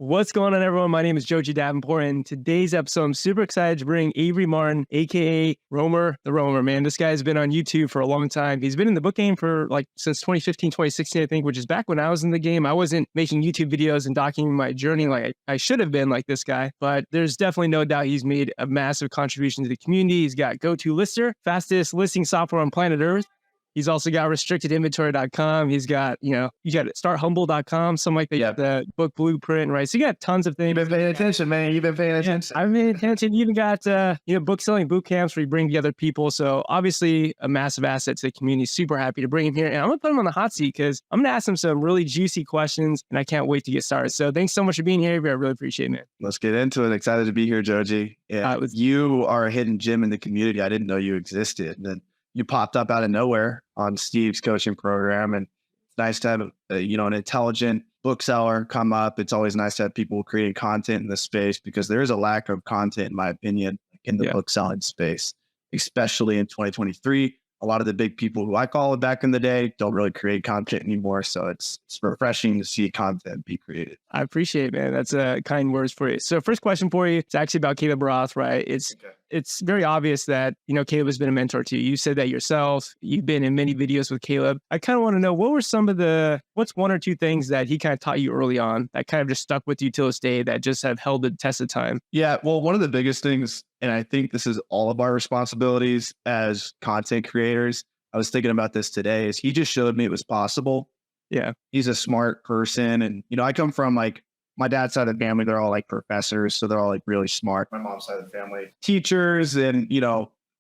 What's going on, everyone? My name is Joji Davenport, and today's episode, I'm super excited to bring Avery Martin, aka Romer, the Romer, man. This guy's been on YouTube for a long time. He's been in the book game for since 2015, 2016, I think, which is back when I was in the game. I wasn't making YouTube videos and documenting my journey like I should have been like this guy, but there's definitely no doubt he's made a massive contribution to the community. He's got Go2Lister, fastest listing software on planet Earth. He's also got restrictedinventory.com. He's got, you got starthumble.com, something like that. Yep. The book blueprint, right? So you got tons of things. You've been paying attention, man. You've been paying attention. I've been paying attention. You even got, book selling bootcamps where you bring together people. So obviously a massive asset to the community. Super happy to bring him here. And I'm going to put him on the hot seat because I'm going to ask him some really juicy questions and I can't wait to get started. So thanks so much for being here, Avery. I really appreciate it, man. Let's get into it. Excited to be here, Joji. Yeah, you are a hidden gem in the community. I didn't know you existed. And then you popped up out of nowhere on Steve's coaching program. And it's nice to have, an intelligent bookseller come up. It's always nice to have people creating content in this space because there is a lack of content, in my opinion, in the book selling space, especially in 2023. A lot of the big people who I followed back in the day don't really create content anymore. So it's refreshing to see content be created. I appreciate it, man. That's kind words for you. So first question for you, it's actually about Caleb Roth, right? It's very obvious that, Caleb has been a mentor to you. You said that yourself. You've been in many videos with Caleb. I kind of want to know, what's one or two things that he kind of taught you early on that kind of just stuck with you till this day that just have held the test of time? Yeah, well, one of the biggest things, and I think this is all of our responsibilities as content creators, I was thinking about this today, is he just showed me it was possible. Yeah. He's a smart person. And, I come from my dad's side of the family, they're all professors. So they're all really smart. My mom's side of the family, teachers and,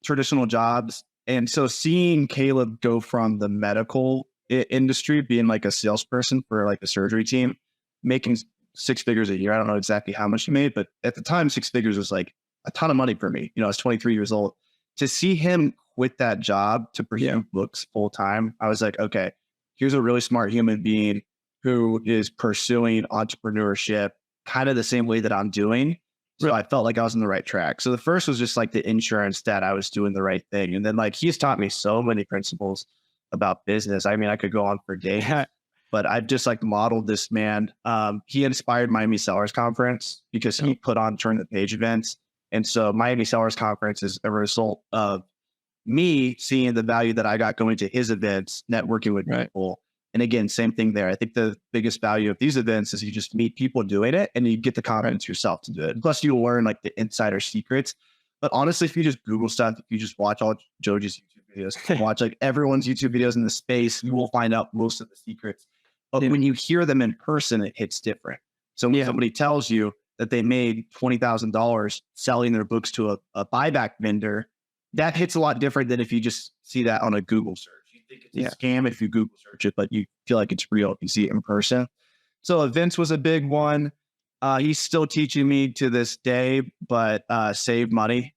traditional jobs. And so seeing Caleb go from the medical industry, being a salesperson for a surgery team, making 6 figures a year. I don't know exactly how much he made, but at the time, 6 figures was a ton of money for me. I was 23 years old. To see him quit that job to pursue books full time, I was like, okay, here's a really smart human being who is pursuing entrepreneurship kind of the same way that I'm doing. So I felt like I was on the right track. So the first was just the insurance that I was doing the right thing. And then he's taught me so many principles about business. I mean, I could go on for days, but I've just modeled this man. He inspired Miami Sellers Conference because he put on Turn the Page events. And so Miami Sellers Conference is a result of me seeing the value that I got going to his events, networking with people. And again, same thing there. I think the biggest value of these events is you just meet people doing it and you get the confidence yourself to do it. Plus you learn the insider secrets. But honestly, if you just Google stuff, if you just watch all Joji's YouTube videos, watch everyone's YouTube videos in the space, you will find out most of the secrets. But when you hear them in person, it hits different. So when somebody tells you that they made $20,000 selling their books to a buyback vendor, that hits a lot different than if you just see that on a Google search. You think it's a scam if you Google search it, but you feel like it's real if you see it in person. So events was a big one. He's still teaching me to this day, but save money,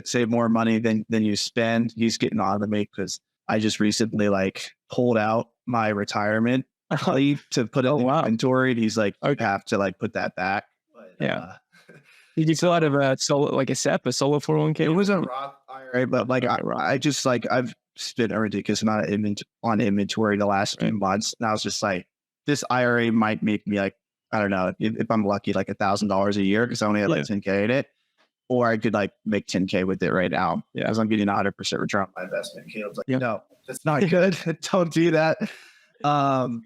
save more money than you spend. He's getting on to me because I just recently pulled out my retirement leave to put it in inventory. And he's like, you have to put that back. But, did you fill out of a solo, a SEP, a solo 401k? It was a Roth IRA, but I just I've spent a ridiculous amount of on inventory the last few months. And I was just this IRA might make me I don't know, if I'm lucky, $1,000 a year because I only had 10K in it, or I could make 10K with it right now because I'm getting 100% return on my investment. Caleb's no, that's not good. Don't do that. And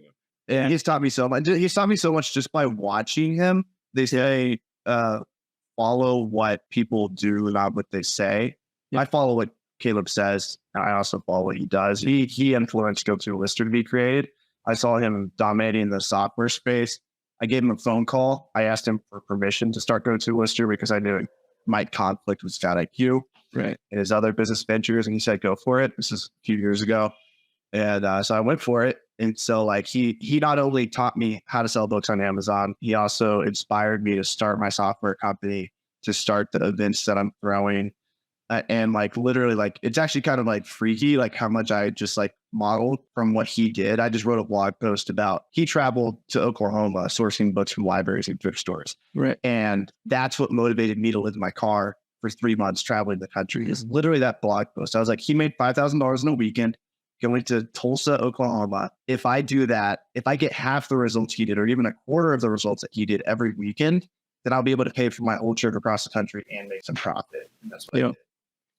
he's taught me so much. He's taught me so much just by watching him. They say, follow what people do, not what they say. I follow what Caleb says. I also follow what he does. He influenced Go2Lister to be created. I saw him dominating the software space. I gave him a phone call. I asked him for permission to start Go2Lister because I knew it might conflict with Scout IQ and his other business ventures. And he said, go for it. This is a few years ago. And so I went for it. And so he not only taught me how to sell books on Amazon, he also inspired me to start my software company, to start the events that I'm throwing. And literally it's actually kind of freaky, how much I just modeled from what he did. I just wrote a blog post about, he traveled to Oklahoma sourcing books from libraries and thrift stores. And that's what motivated me to live in my car for 3 months traveling the country, is literally that blog post. I was he made $5,000 in a weekend. going to Tulsa, Oklahoma. If I do that, if I get half the results he did, or even a quarter of the results that he did every weekend, then I'll be able to pay for my whole trip across the country and make some profit. And that's what I did.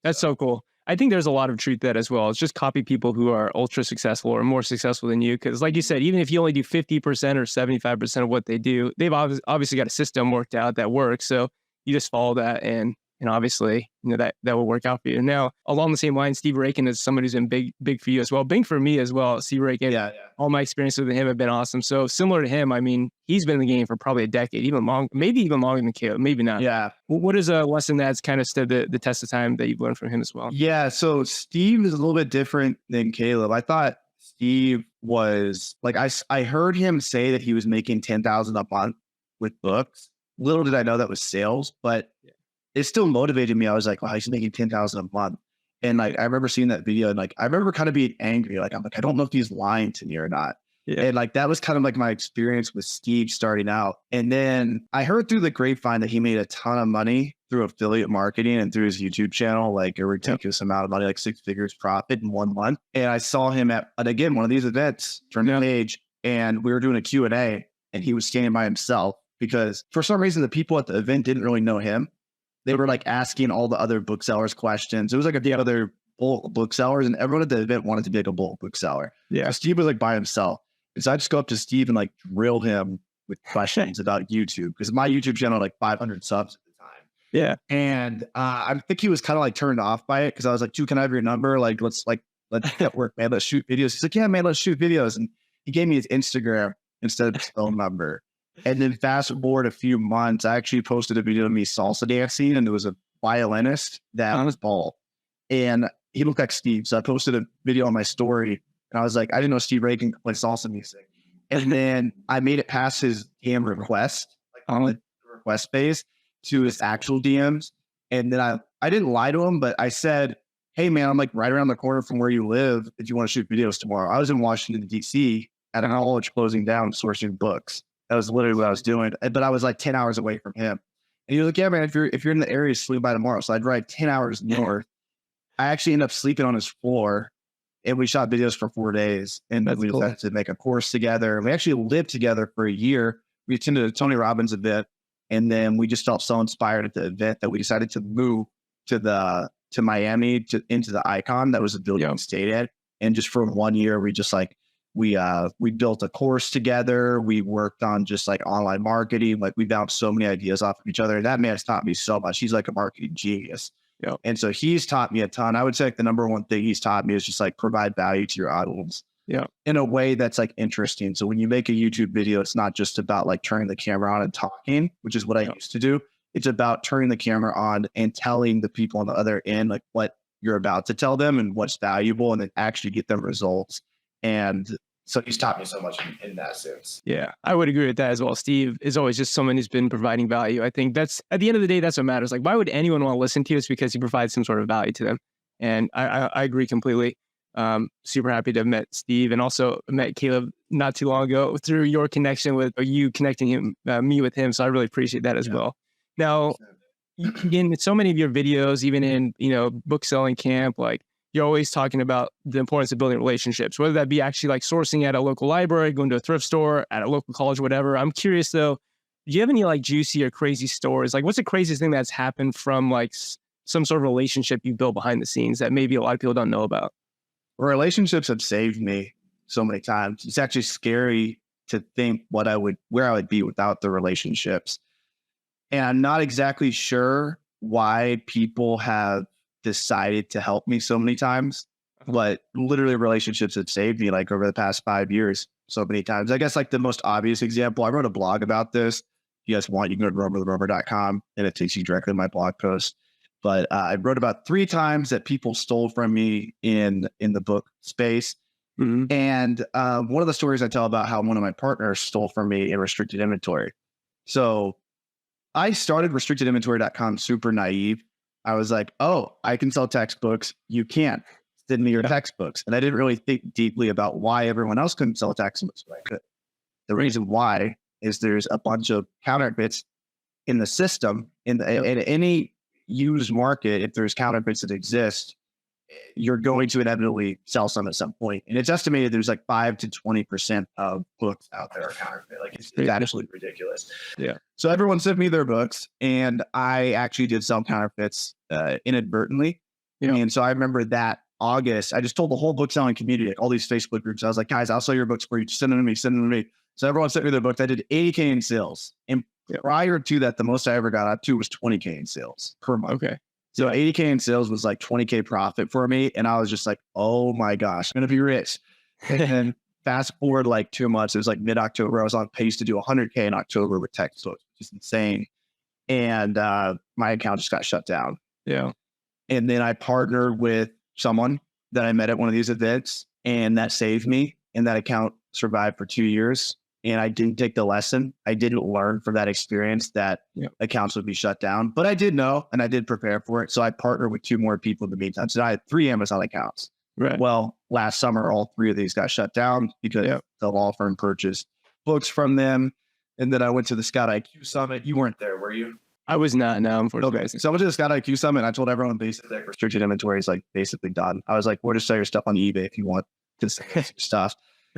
That's so cool. I think there's a lot of truth to that as well. It's just copy people who are ultra successful or more successful than you. Because like you said, even if you only do 50% or 75% of what they do, they've obviously got a system worked out that works. So you just follow that, and obviously, that will work out for you. Now, along the same line, Steve Raiken is somebody who's been big for you as well. Big for me as well. Steve Raiken, all my experiences with him have been awesome. So similar to him, I mean, he's been in the game for probably a decade, maybe even longer than Caleb, maybe not. Yeah. What is a lesson that's kind of stood the test of time that you've learned from him as well? Yeah. So Steve is a little bit different than Caleb. I thought Steve was like, I heard him say that he was making $10,000 a month with books. Little did I know that was sales, but it still motivated me. I was like, wow, he's making $10,000 a month. And like, I remember seeing that video, and like, I remember kind of being angry. Like, I'm like, I don't know if he's lying to me or not. Yeah. And like, that was kind of like my experience with Steve starting out. And then I heard through the grapevine that he made a ton of money through affiliate marketing and through his YouTube channel, like a ridiculous amount of money, like 6 figures profit in 1 month. And I saw him at, again, one of these events, turned the page, and we were doing a Q&A, and he was standing by himself because for some reason, the people at the event didn't really know him. They were like asking all the other booksellers questions. It was like a few other bulk booksellers, and everyone at the event wanted to be like a bulk bookseller. Yeah. So Steve was like by himself. And so I just go up to Steve and like drill him with questions about YouTube, because my YouTube channel had like 500 subs at the time. Yeah. And I think he was kind of like turned off by it, because I was like, dude, can I have your number? Like, let's get work, man. Let's shoot videos. He's like, yeah, man, let's shoot videos. And he gave me his Instagram instead of his phone number. And then fast forward a few months, I actually posted a video of me salsa dancing, and it was a violinist that was bald, and he looked like Steve. So I posted a video on my story, and I was like, I didn't know Steve Raiken could play salsa music. And then I made it past his DM request, like on the request phase, to his actual DMs. And then I didn't lie to him, but I said, hey man, I'm like right around the corner from where you live if you want to shoot videos tomorrow. I was in Washington, DC at a college closing down, sourcing books. That was literally what I was doing. But I was like 10 hours away from him. And he was like, yeah, man, if you're in the area, sleep by tomorrow. So I'd drive 10 hours north. I actually ended up sleeping on his floor, and we shot videos for 4 days. And we decided to make a course together. We actually lived together for a year. We attended a Tony Robbins event, and then we just felt so inspired at the event that we decided to move to Miami, into the Icon. That was the building we stayed at. And just for 1 year, we just like, we built a course together. We worked on just like online marketing. Like, we bounced so many ideas off of each other. And that man has taught me so much. He's like a marketing genius. Yep. And so he's taught me a ton. I would say like the number one thing he's taught me is just like provide value to your audience in a way that's like interesting. So when you make a YouTube video, it's not just about like turning the camera on and talking, which is what I used to do. It's about turning the camera on and telling the people on the other end like what you're about to tell them and what's valuable, and then actually get them results. And so he's taught me so much in that sense. Yeah, I would agree with that as well. Steve is always just someone who's been providing value. I think that's, at the end of the day, that's what matters. Like, why would anyone want to listen to you? It's because you provide some sort of value to them. And I agree completely. Super happy to have met Steve, and also met Caleb not too long ago through your connection with, or you connecting me with him. So I really appreciate that as well. Now, in so many of your videos, even in, book selling camp, like, you're always talking about the importance of building relationships, whether that be actually like sourcing at a local library, going to a thrift store, at a local college, whatever. I'm curious though, do you have any like juicy or crazy stories? Like, what's the craziest thing that's happened from like some sort of relationship you built behind the scenes that maybe a lot of people don't know about? Relationships have saved me so many times. It's actually scary to think where I would be without the relationships. And I'm not exactly sure why people have decided to help me so many times, but literally relationships have saved me like over the past 5 years so many times. I guess like the most obvious example, I wrote a blog about this. If you guys want, you can go to romertheromer.com and it takes you directly to my blog post. But I wrote about 3 times that people stole from me in the book space. Mm-hmm. And one of the stories I tell about how one of my partners stole from me in restricted inventory. So I started restrictedinventory.com super naive. I was like, oh, I can sell textbooks. You can't. Send me your textbooks. And I didn't really think deeply about why everyone else couldn't sell textbooks, but I could. The reason why is there's a bunch of counterfeits in the system. In any used market, if there's counterfeits that exist, you're going to inevitably sell some at some point. And it's estimated there's like 5 to 20% of books out there are counterfeit. Like it's absolutely ridiculous. Yeah. So everyone sent me their books, and I actually did sell counterfeits inadvertently. Yeah. And so I remember that August, I just told the whole book selling community, like all these Facebook groups, I was like, guys, I'll sell your books for you. Just send them to me, send them to me. So everyone sent me their books. I did $80K in sales. And prior to that, the most I ever got up to was $20K in sales per month. Okay. So $80K in sales was like $20K profit for me. And I was just like, oh my gosh, I'm going to be rich. And then fast forward like 2 months, it was like mid-October. I was on pace to do $100K in October with textbooks, which is insane. And my account just got shut down. Yeah. And then I partnered with someone that I met at one of these events, and that saved me. And that account survived for 2 years. And I didn't take the lesson. I didn't learn from that experience that accounts would be shut down, but I did know, and I did prepare for it. So I partnered with 2 more people in the meantime. So I had 3 Amazon accounts. Right. Well, last summer, all 3 of these got shut down because the law firm purchased books from them. And then I went to the Scout IQ Summit. You weren't there, were you? I was not. No, unfortunately. Okay. So I went to the Scout IQ Summit, and I told everyone basically like restricted inventory is like basically done. I was like, we'll just sell your stuff on eBay if you want to sell your stuff.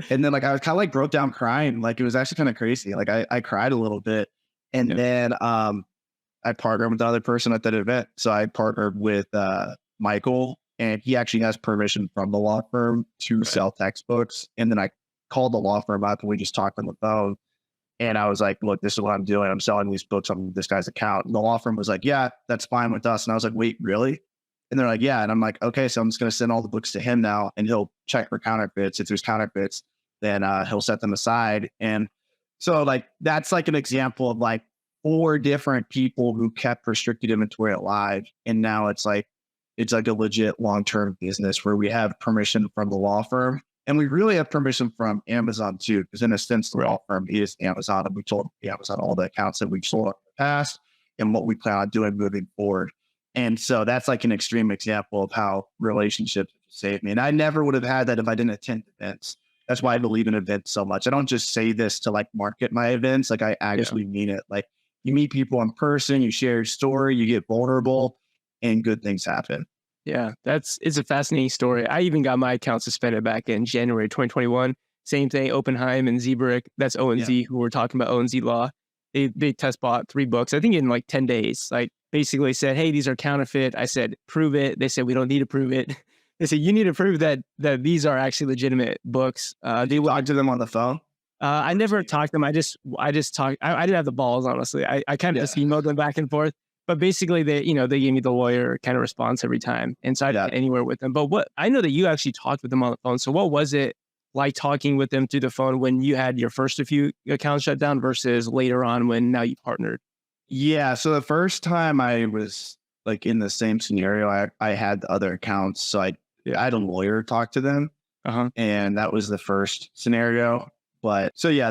And then like, I was kind of like broke down crying. Like it was actually kind of crazy. Like I cried a little bit. And then I partnered with another person at that event. So I partnered with Michael, and he actually has permission from the law firm to sell textbooks. And then I called the law firm up, and we just talked on the phone. And I was like, look, this is what I'm doing. I'm selling these books on this guy's account. And the law firm was like, yeah, that's fine with us. And I was like, wait, really? And they're like, yeah. And I'm like, okay, so I'm just going to send all the books to him now, and he'll check for counterfeits. If there's counterfeits, then he'll set them aside. And so like, that's like an example of like 4 different people who kept restricted inventory alive. And now it's like a legit long-term business where we have permission from the law firm, and we really have permission from Amazon too, because in a sense, the law firm is Amazon, and we told Amazon all the accounts that we've sold in the past and what we plan on doing moving forward. And so that's like an extreme example of how relationships saved me. And I never would have had that if I didn't attend events. That's why I believe in events so much. I don't just say this to like market my events. Like I actually mean it. Like you meet people in person, you share your story, you get vulnerable, and good things happen. Yeah, it's a fascinating story. I even got my account suspended back in January 2021. Same thing, Oppenheim and Zebrick. That's ONZ who we're talking about, ONZ Law. They test bought 3 books, I think in like 10 days. Like basically said, hey, these are counterfeit. I said, prove it. They said, we don't need to prove it. They said, you need to prove that these are actually legitimate books. They talked to them on the phone? I never talked to them. I just talked. I didn't have the balls, honestly. I kind of just emailed them back and forth. But basically, they gave me the lawyer kind of response every time. And so I didn't get anywhere with them. But I know that you actually talked with them on the phone. So what was it like talking with them through the phone when you had your first few accounts shut down versus later on when now you partnered? Yeah. So the first time I was like in the same scenario, I had the other accounts. So I had a lawyer talk to them. And that was the first scenario. But so, yeah,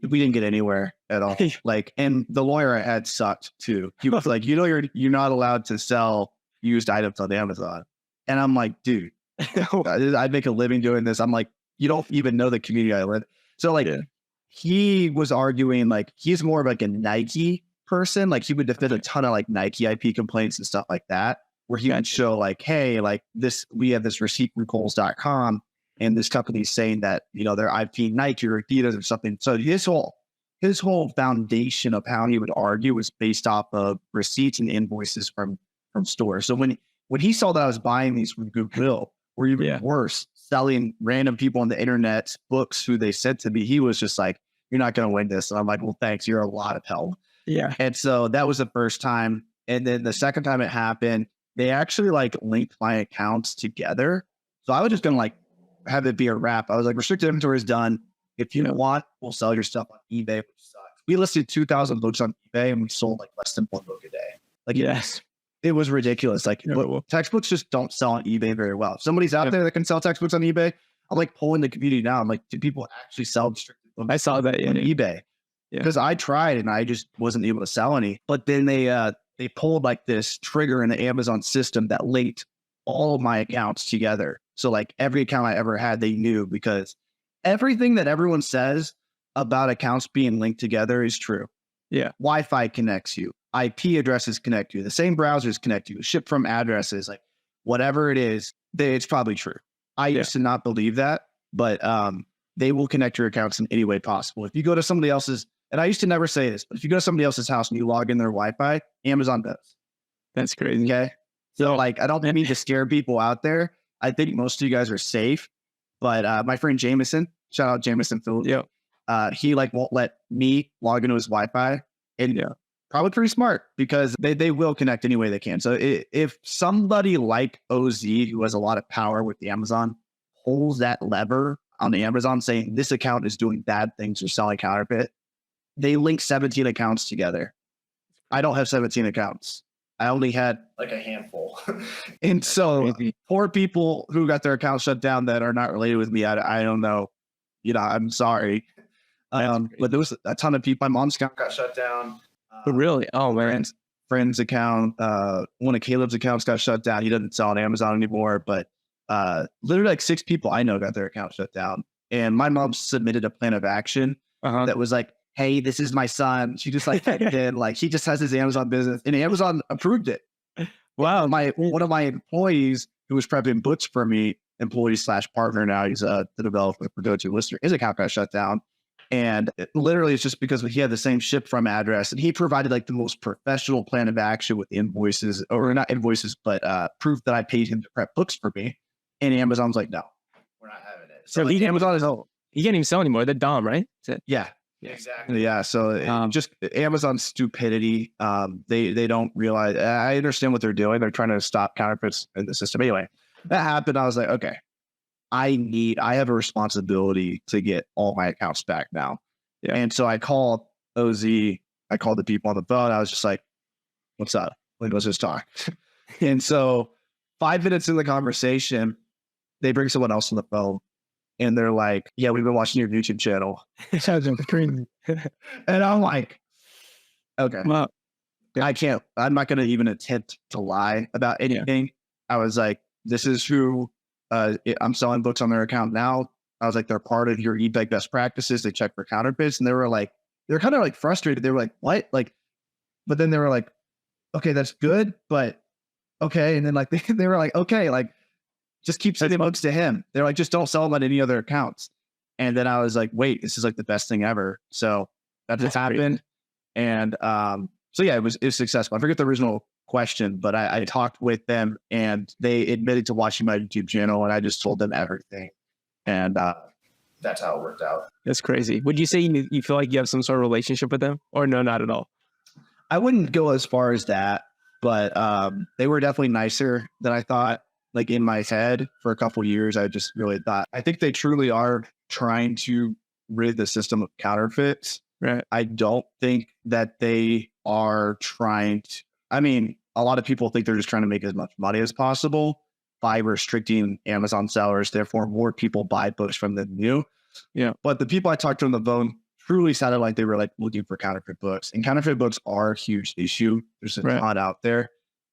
we didn't get anywhere at all. Like, and the lawyer I had sucked too. He was like, you're not allowed to sell used items on Amazon. And I'm like, dude, I make a living doing this. I'm like, you don't even know the community I live. So like, he was arguing like, he's more of like a Nike person. Like he would defend a ton of like Nike IP complaints and stuff like that, where he would show like, hey, like we have this receipt from Kohl's.com. And this company's saying that, their IP Nike or Adidas or something. So his whole foundation of how he would argue was based off of receipts and invoices from stores. So when he saw that I was buying these from Goodwill, or even worse, selling random people on the internet books who they sent to me, he was just like, you're not going to win this. And I'm like, well, thanks. You're a lot of help. Yeah. And so that was the first time. And then the second time it happened, they actually like linked my accounts together. So I was just going to like, have it be a wrap. I was like, restricted inventory is done. If you want, we'll sell your stuff on eBay, which sucks. We listed 2,000 books on eBay and we sold like less than 1 book a day. Like, it was ridiculous. Like, textbooks just don't sell on eBay very well. If somebody's out there that can sell textbooks on eBay, I'm like pulling the community now. I'm like, do people actually sell restricted books? I saw that on eBay because I tried and I just wasn't able to sell any. But then they pulled like this trigger in the Amazon system that linked all of my accounts together. So like every account I ever had, they knew, because everything that everyone says about accounts being linked together is true. Yeah. Wi-Fi connects you. IP addresses connect you. The same browsers connect you. Ship from addresses. Like whatever it is, it's probably true. I used to not believe that, but they will connect your accounts in any way possible. If you go to somebody else's, and I used to never say this, but if you go to somebody else's house and you log in their Wi-Fi, Amazon does. That's crazy. Okay. So like, I don't mean to scare people out there. I think most of you guys are safe, but my friend Jameson, shout out Jameson Phillips. He like won't let me log into his Wi-Fi, and probably pretty smart because they will connect any way they can. So if somebody like OZ, who has a lot of power with the Amazon, holds that lever on the Amazon saying this account is doing bad things or selling counterfeit, they link 17 accounts together. I don't have 17 accounts. I only had like a handful. And so poor people who got their accounts shut down that are not related with me, I don't know. You know, I'm sorry. But there was a ton of people. My mom's account got shut down. Really? Oh, man. Friend's account, one of Caleb's accounts got shut down. He doesn't sell on Amazon anymore, but literally like 6 people I know got their account shut down. And my mom submitted a plan of action that was like, hey, this is my son. She just like did like, he just has his Amazon business, and Amazon approved it. Wow. One of my employees who was prepping books for me, employee/partner now, he's the developer for Go2Lister, his account got shut down. And literally it's just because he had the same ship from address, and he provided like the most professional plan of action with invoices, or not invoices, but proof that I paid him to prep books for me. And Amazon's like, no, we're not having it. So like, Amazon is, he can't even sell anymore. They're dumb, right? Yeah, exactly. Yeah. So just Amazon's stupidity. They don't realize, I understand what they're doing. They're trying to stop counterfeits in the system. Anyway, that happened. I was like, okay, I have a responsibility to get all my accounts back now. Yeah. And so I called OZ, I called the people on the phone. I was just like, what's up? Like, let's just talk. And so 5 minutes in the conversation, they bring someone else on the phone, and they're like, yeah, we've been watching your YouTube channel. And I'm like, okay, well, I'm not going to even attempt to lie about anything. Yeah. I was like, this is who I'm selling books on their account now. I was like, they're part of your eBay best practices. They check for counterfeits. And they were kind of like frustrated. They were like, what? Like, but then they were like, okay, that's good, but okay. And then like, they were like, okay, like, just keep sending books to him. They're like, just don't sell them on any other accounts. And then I was like, wait, this is like the best thing ever. So that just happened. Great. And so yeah, it was successful. I forget the original question, but I talked with them, and they admitted to watching my YouTube channel, and I just told them everything. And that's how it worked out. That's crazy. Would you say you feel like you have some sort of relationship with them, or no, not at all? I wouldn't go as far as that, but they were definitely nicer than I thought. Like in my head for a couple of years, I just really thought, I think they truly are trying to rid the system of counterfeits. Right. I don't think that they are trying to, I mean, a lot of people think they're just trying to make as much money as possible by restricting Amazon sellers. Therefore, more people buy books from them new. Yeah. But the people I talked to on the phone truly sounded like they were like looking for counterfeit books, and counterfeit books are a huge issue. There's a ton out there.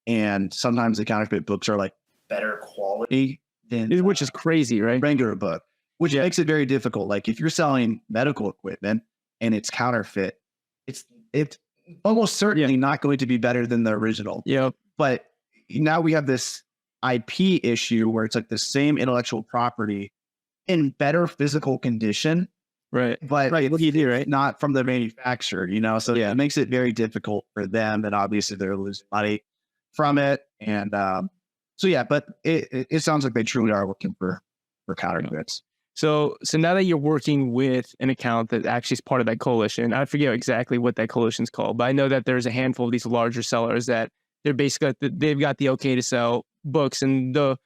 And sometimes the counterfeit books are like better quality than, which is crazy, right? Regular book, which makes it very difficult. Like if you're selling medical equipment and it's counterfeit, it's almost certainly not going to be better than the original. Yeah. But now we have this IP issue where it's like the same intellectual property in better physical condition. Right. But what do you do, right? Not from the manufacturer, you know? So it makes it very difficult for them. And obviously they're losing money from it. And so yeah, but it sounds like they truly are looking for counterfeits. So now that you're working with an account that actually is part of that coalition, I forget exactly what that coalition is called, but I know that there's a handful of these larger sellers that they're basically, they've got the okay to sell books, and the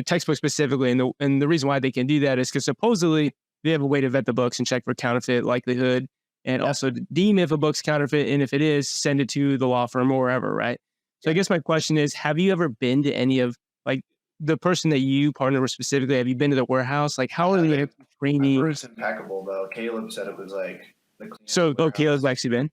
textbooks specifically. And the reason why they can do that is because supposedly they have a way to vet the books and check for counterfeit likelihood, and also deem if a book's counterfeit, and if it is, send it to the law firm or wherever, right? So I guess my question is, have you ever been to any of, like, the person that you partner with specifically, have you been to the warehouse? Like, how are they training? It's impeccable though. Caleb said it was like Caleb's actually been?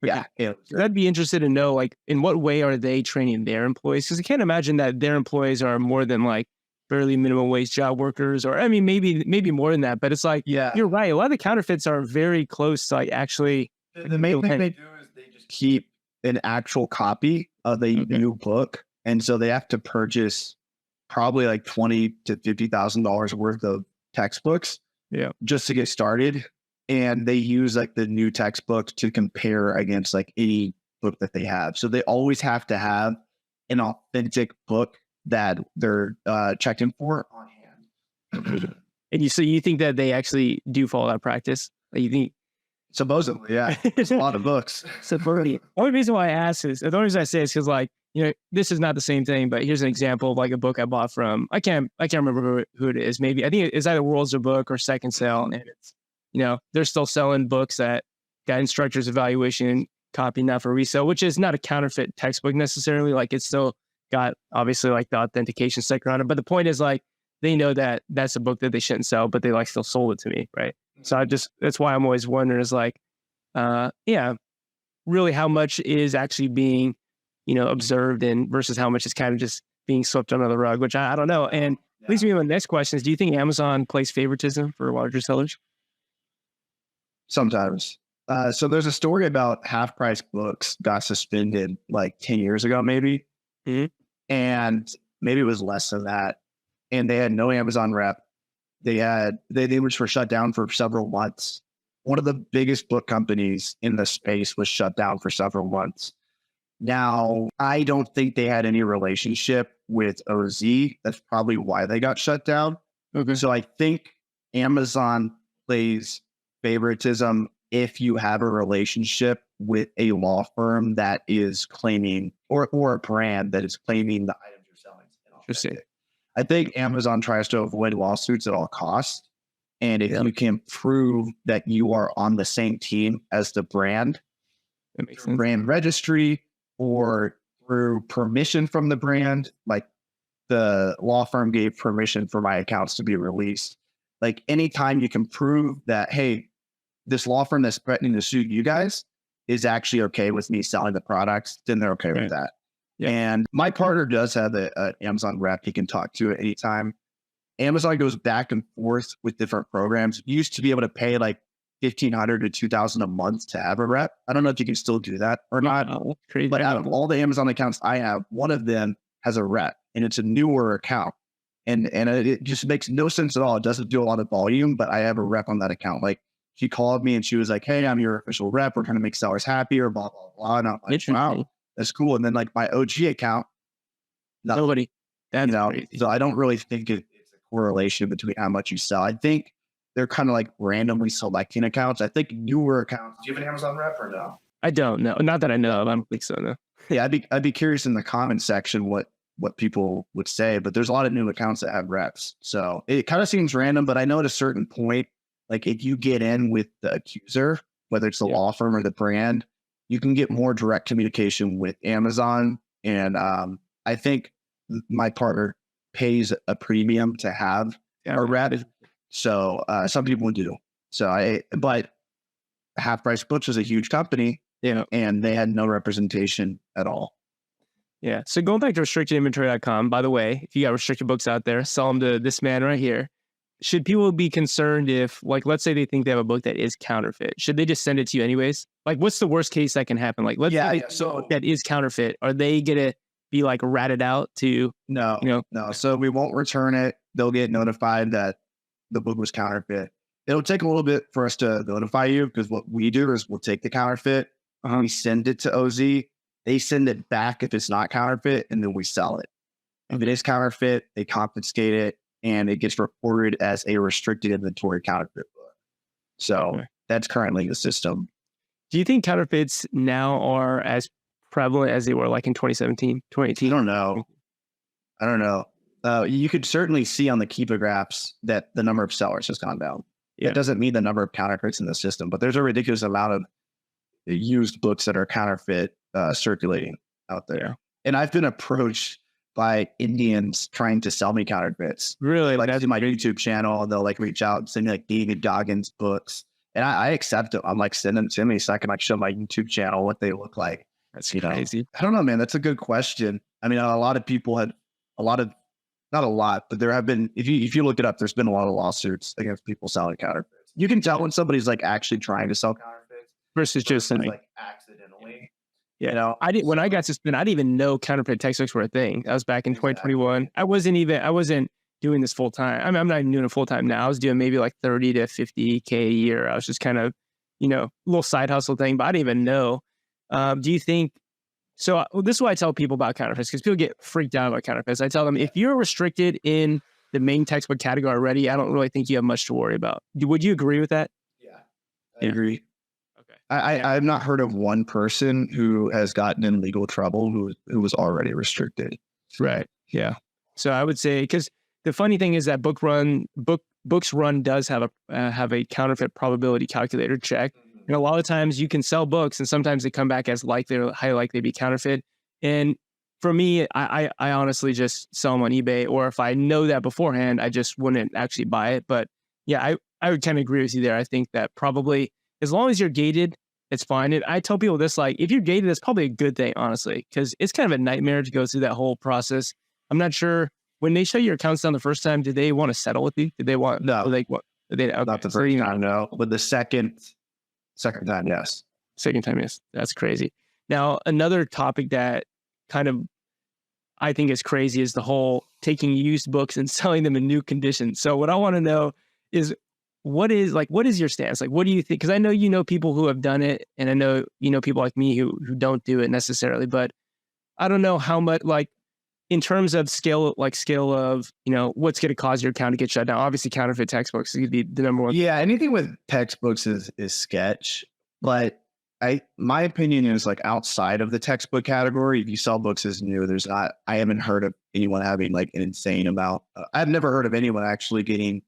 Yeah. Caleb. I'd be interested to know, like, in what way are they training their employees? Because I can't imagine that their employees are more than like barely minimum wage job workers, or I mean, maybe more than that. But it's like, you're right. A lot of the counterfeits are very close to like actually. The main thing they do is they just keep an actual copy of the new book. And so they have to purchase probably like $20,000 to $50,000 worth of textbooks just to get started. And they use like the new textbook to compare against like any book that they have. So they always have to have an authentic book that they're checked in for on hand. And so you think that they actually do follow that practice? Like you think? Supposedly, yeah. It's a lot of books. The only reason why I ask is, the only reason I say is because like, this is not the same thing, but here's an example of like a book I bought from, I can't remember who it is. Maybe, I think it's either World's a Book or Second Sale. And it's, they're still selling books that got instructor's evaluation copy, not for resale, which is not a counterfeit textbook necessarily. Like it's still got obviously like the authentication sticker on it. But the point is like, they know that that's a book that they shouldn't sell, but they like still sold it to me. Right. So that's why I'm always wondering is like, really how much is actually being, observed and versus how much is kind of just being swept under the rug, which I don't know. And leads me to my next question is, do you think Amazon plays favoritism for larger sellers? Sometimes. So there's a story about Half Price Books got suspended like 10 years ago, maybe. Mm-hmm. And maybe it was less than that. And they had no Amazon rep. They were shut down for several months. One of the biggest book companies in the space was shut down for several months. Now, I don't think they had any relationship with OZ. That's probably why they got shut down. Okay. So I think Amazon plays favoritism if you have a relationship with a law firm that is claiming, or a brand that is claiming the items you're selling. Interesting. I think Amazon tries to avoid lawsuits at all costs. And if you can prove that you are on the same team as the brand, that makes sense. Brand registry, or through permission from the brand, like the law firm gave permission for my accounts to be released. Like anytime you can prove that, hey, this law firm that's threatening to sue you guys is actually okay with me selling the products, then they're okay with that. Yeah. And my partner does have an Amazon rep he can talk to at any time. Amazon goes back and forth with different programs. You used to be able to pay like $1,500 to $2,000 a month to have a rep. I don't know if you can still do that or not. Crazy. But out of all the Amazon accounts I have, one of them has a rep, and it's a newer account. And it just makes no sense at all. It doesn't do a lot of volume, but I have a rep on that account. Like she called me and she was like, "Hey, I'm your official rep. We're trying to make sellers happy," or blah, blah, blah. And I'm like, wow, that's cool. And then like my OG account, nobody. That's crazy. So I don't really think it's a correlation between how much you sell. I think they're kind of like randomly selecting accounts. I think newer accounts. Do you have an Amazon rep or no? I don't know. Not that I know of. I don't think so, no. Yeah, I'd be curious in the comment section what people would say, but there's a lot of new accounts that have reps. So it kind of seems random, but I know at a certain point, like if you get in with the accuser, whether it's the law firm or the brand, you can get more direct communication with Amazon. And I think my partner pays a premium to have a rep. So some people do. But Half Price Books is a huge company, and they had no representation at all. Yeah. So going back to restrictedinventory.com, by the way, if you got restricted books out there, sell them to this man right here. Should people be concerned if, like, let's say they think they have a book that is counterfeit? Should they just send it to you anyways? Like, what's the worst case that can happen? Like, let's say so that is counterfeit. Are they going to be like ratted out to? No. So we won't return it. They'll get notified that the book was counterfeit. It'll take a little bit for us to notify you, because what we do is we'll take the counterfeit, we send it to OZ. They send it back if it's not counterfeit, and then we sell it. If it is counterfeit, they confiscate it, and it gets reported as a restricted inventory counterfeit book. So that's currently the system. Do you think counterfeits now are as prevalent as they were like in 2017, 2018? I don't know. You could certainly see on the Keepa graphs that the number of sellers has gone down. Yeah. It doesn't mean the number of counterfeits in the system, but there's a ridiculous amount of used books that are counterfeit circulating out there. Yeah. And I've been approached by Indians trying to sell me counterfeits. Really? Like that's my YouTube channel. They'll like reach out and send me like David Goggins books. And I accept it. I'm like, send them to me so I can like show my YouTube channel what they look like. That's crazy. I don't know, man. That's a good question. I mean, a lot of people had not a lot, but there have been, if you look it up, there's been a lot of lawsuits against people selling counterfeits. You can tell when somebody's like actually trying to sell counterfeits versus just like accidentally. Yeah. You know, I didn't, when I got suspended, I didn't even know counterfeit textbooks were a thing. That was back in 2021. I wasn't doing this full time. I mean, I'm not even doing it full time now. I was doing maybe like 30 to 50K a year. I was just kind of, little side hustle thing, but I didn't even know. Do you think, so this is why I tell people about counterfeits, because people get freaked out about counterfeits. I tell them, if you're restricted in the main textbook category already, I don't really think you have much to worry about. Would you agree with that? Yeah, I agree. Okay. I've not heard of one person who has gotten in legal trouble who was already restricted. Right. Yeah. So I would say, because the funny thing is that Books Run does have a counterfeit probability calculator check. And a lot of times you can sell books and sometimes they come back as highly likely to be counterfeit. And for me, I honestly just sell them on eBay, or if I know that beforehand, I just wouldn't actually buy it. But yeah, I would kind of agree with you there. I think that probably as long as you're gated, it's fine. And I tell people this, like, if you're gated, it's probably a good thing, honestly, because it's kind of a nightmare to go through that whole process. I'm not sure when they shut your accounts down the first time, did they want to settle with you? Did they want, no, like what? Okay. Not the first time, no. But the second time, yes. Second time, yes. That's crazy. Now, another topic that kind of I think is crazy is the whole taking used books and selling them in new condition. So what I want to know is what is your stance? Like, what do you think? Because I know people who have done it, and I know people like me who don't do it necessarily, but I don't know how much, like, in terms of scale of what's going to cause your account to get shut down. Obviously, counterfeit textbooks is the number one. Yeah, anything with textbooks is sketch. But my opinion is, like, outside of the textbook category, if you sell books as new, I haven't heard of anyone having like an insane amount. I've never heard of anyone actually getting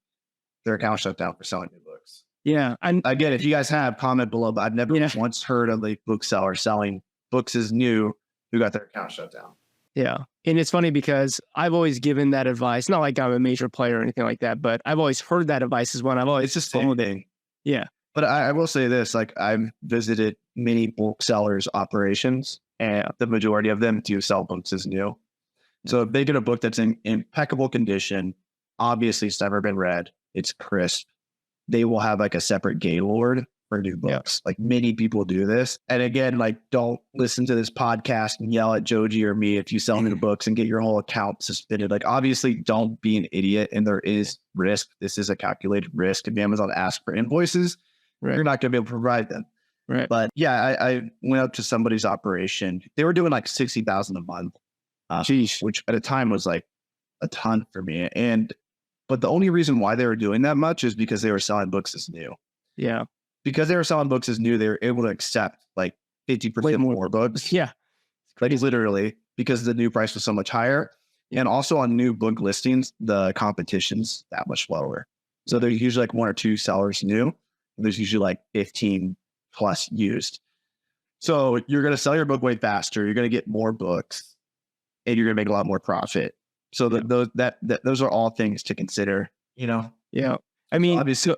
their account shut down for selling new books. Yeah, again, if you guys have, comment below. But I've never once heard of a bookseller selling books as new who got their account shut down. Yeah. And it's funny because I've always given that advice, not like I'm a major player or anything like that, but I've always heard that advice as well. I've always just followed it. Yeah. But I will say this, like, I've visited many booksellers' operations, and the majority of them do sell books as new. So if they get a book that's in impeccable condition, obviously it's never been read, it's crisp, they will have like a separate gaylord for new books. Like, many people do this. And again, like, don't listen to this podcast and yell at Joji or me if you sell new books and get your whole account suspended. Like, obviously, don't be an idiot. And there is risk. This is a calculated risk. If Amazon asks for invoices, you're not going to be able to provide them. Right. But yeah, I went up to somebody's operation. They were doing like $60,000 a month, which at a time was like a ton for me. But the only reason why they were doing that much is because they were selling books as new. Yeah. Because they were selling books as new, they were able to accept like 50% more books. Yeah. Like, literally, because the new price was so much higher. And also on new book listings, the competition's that much lower. So there's usually like one or two sellers new. And there's usually like 15 plus used. So you're going to sell your book way faster. You're going to get more books, and you're going to make a lot more profit. So those are all things to consider, Yeah. I mean, obviously.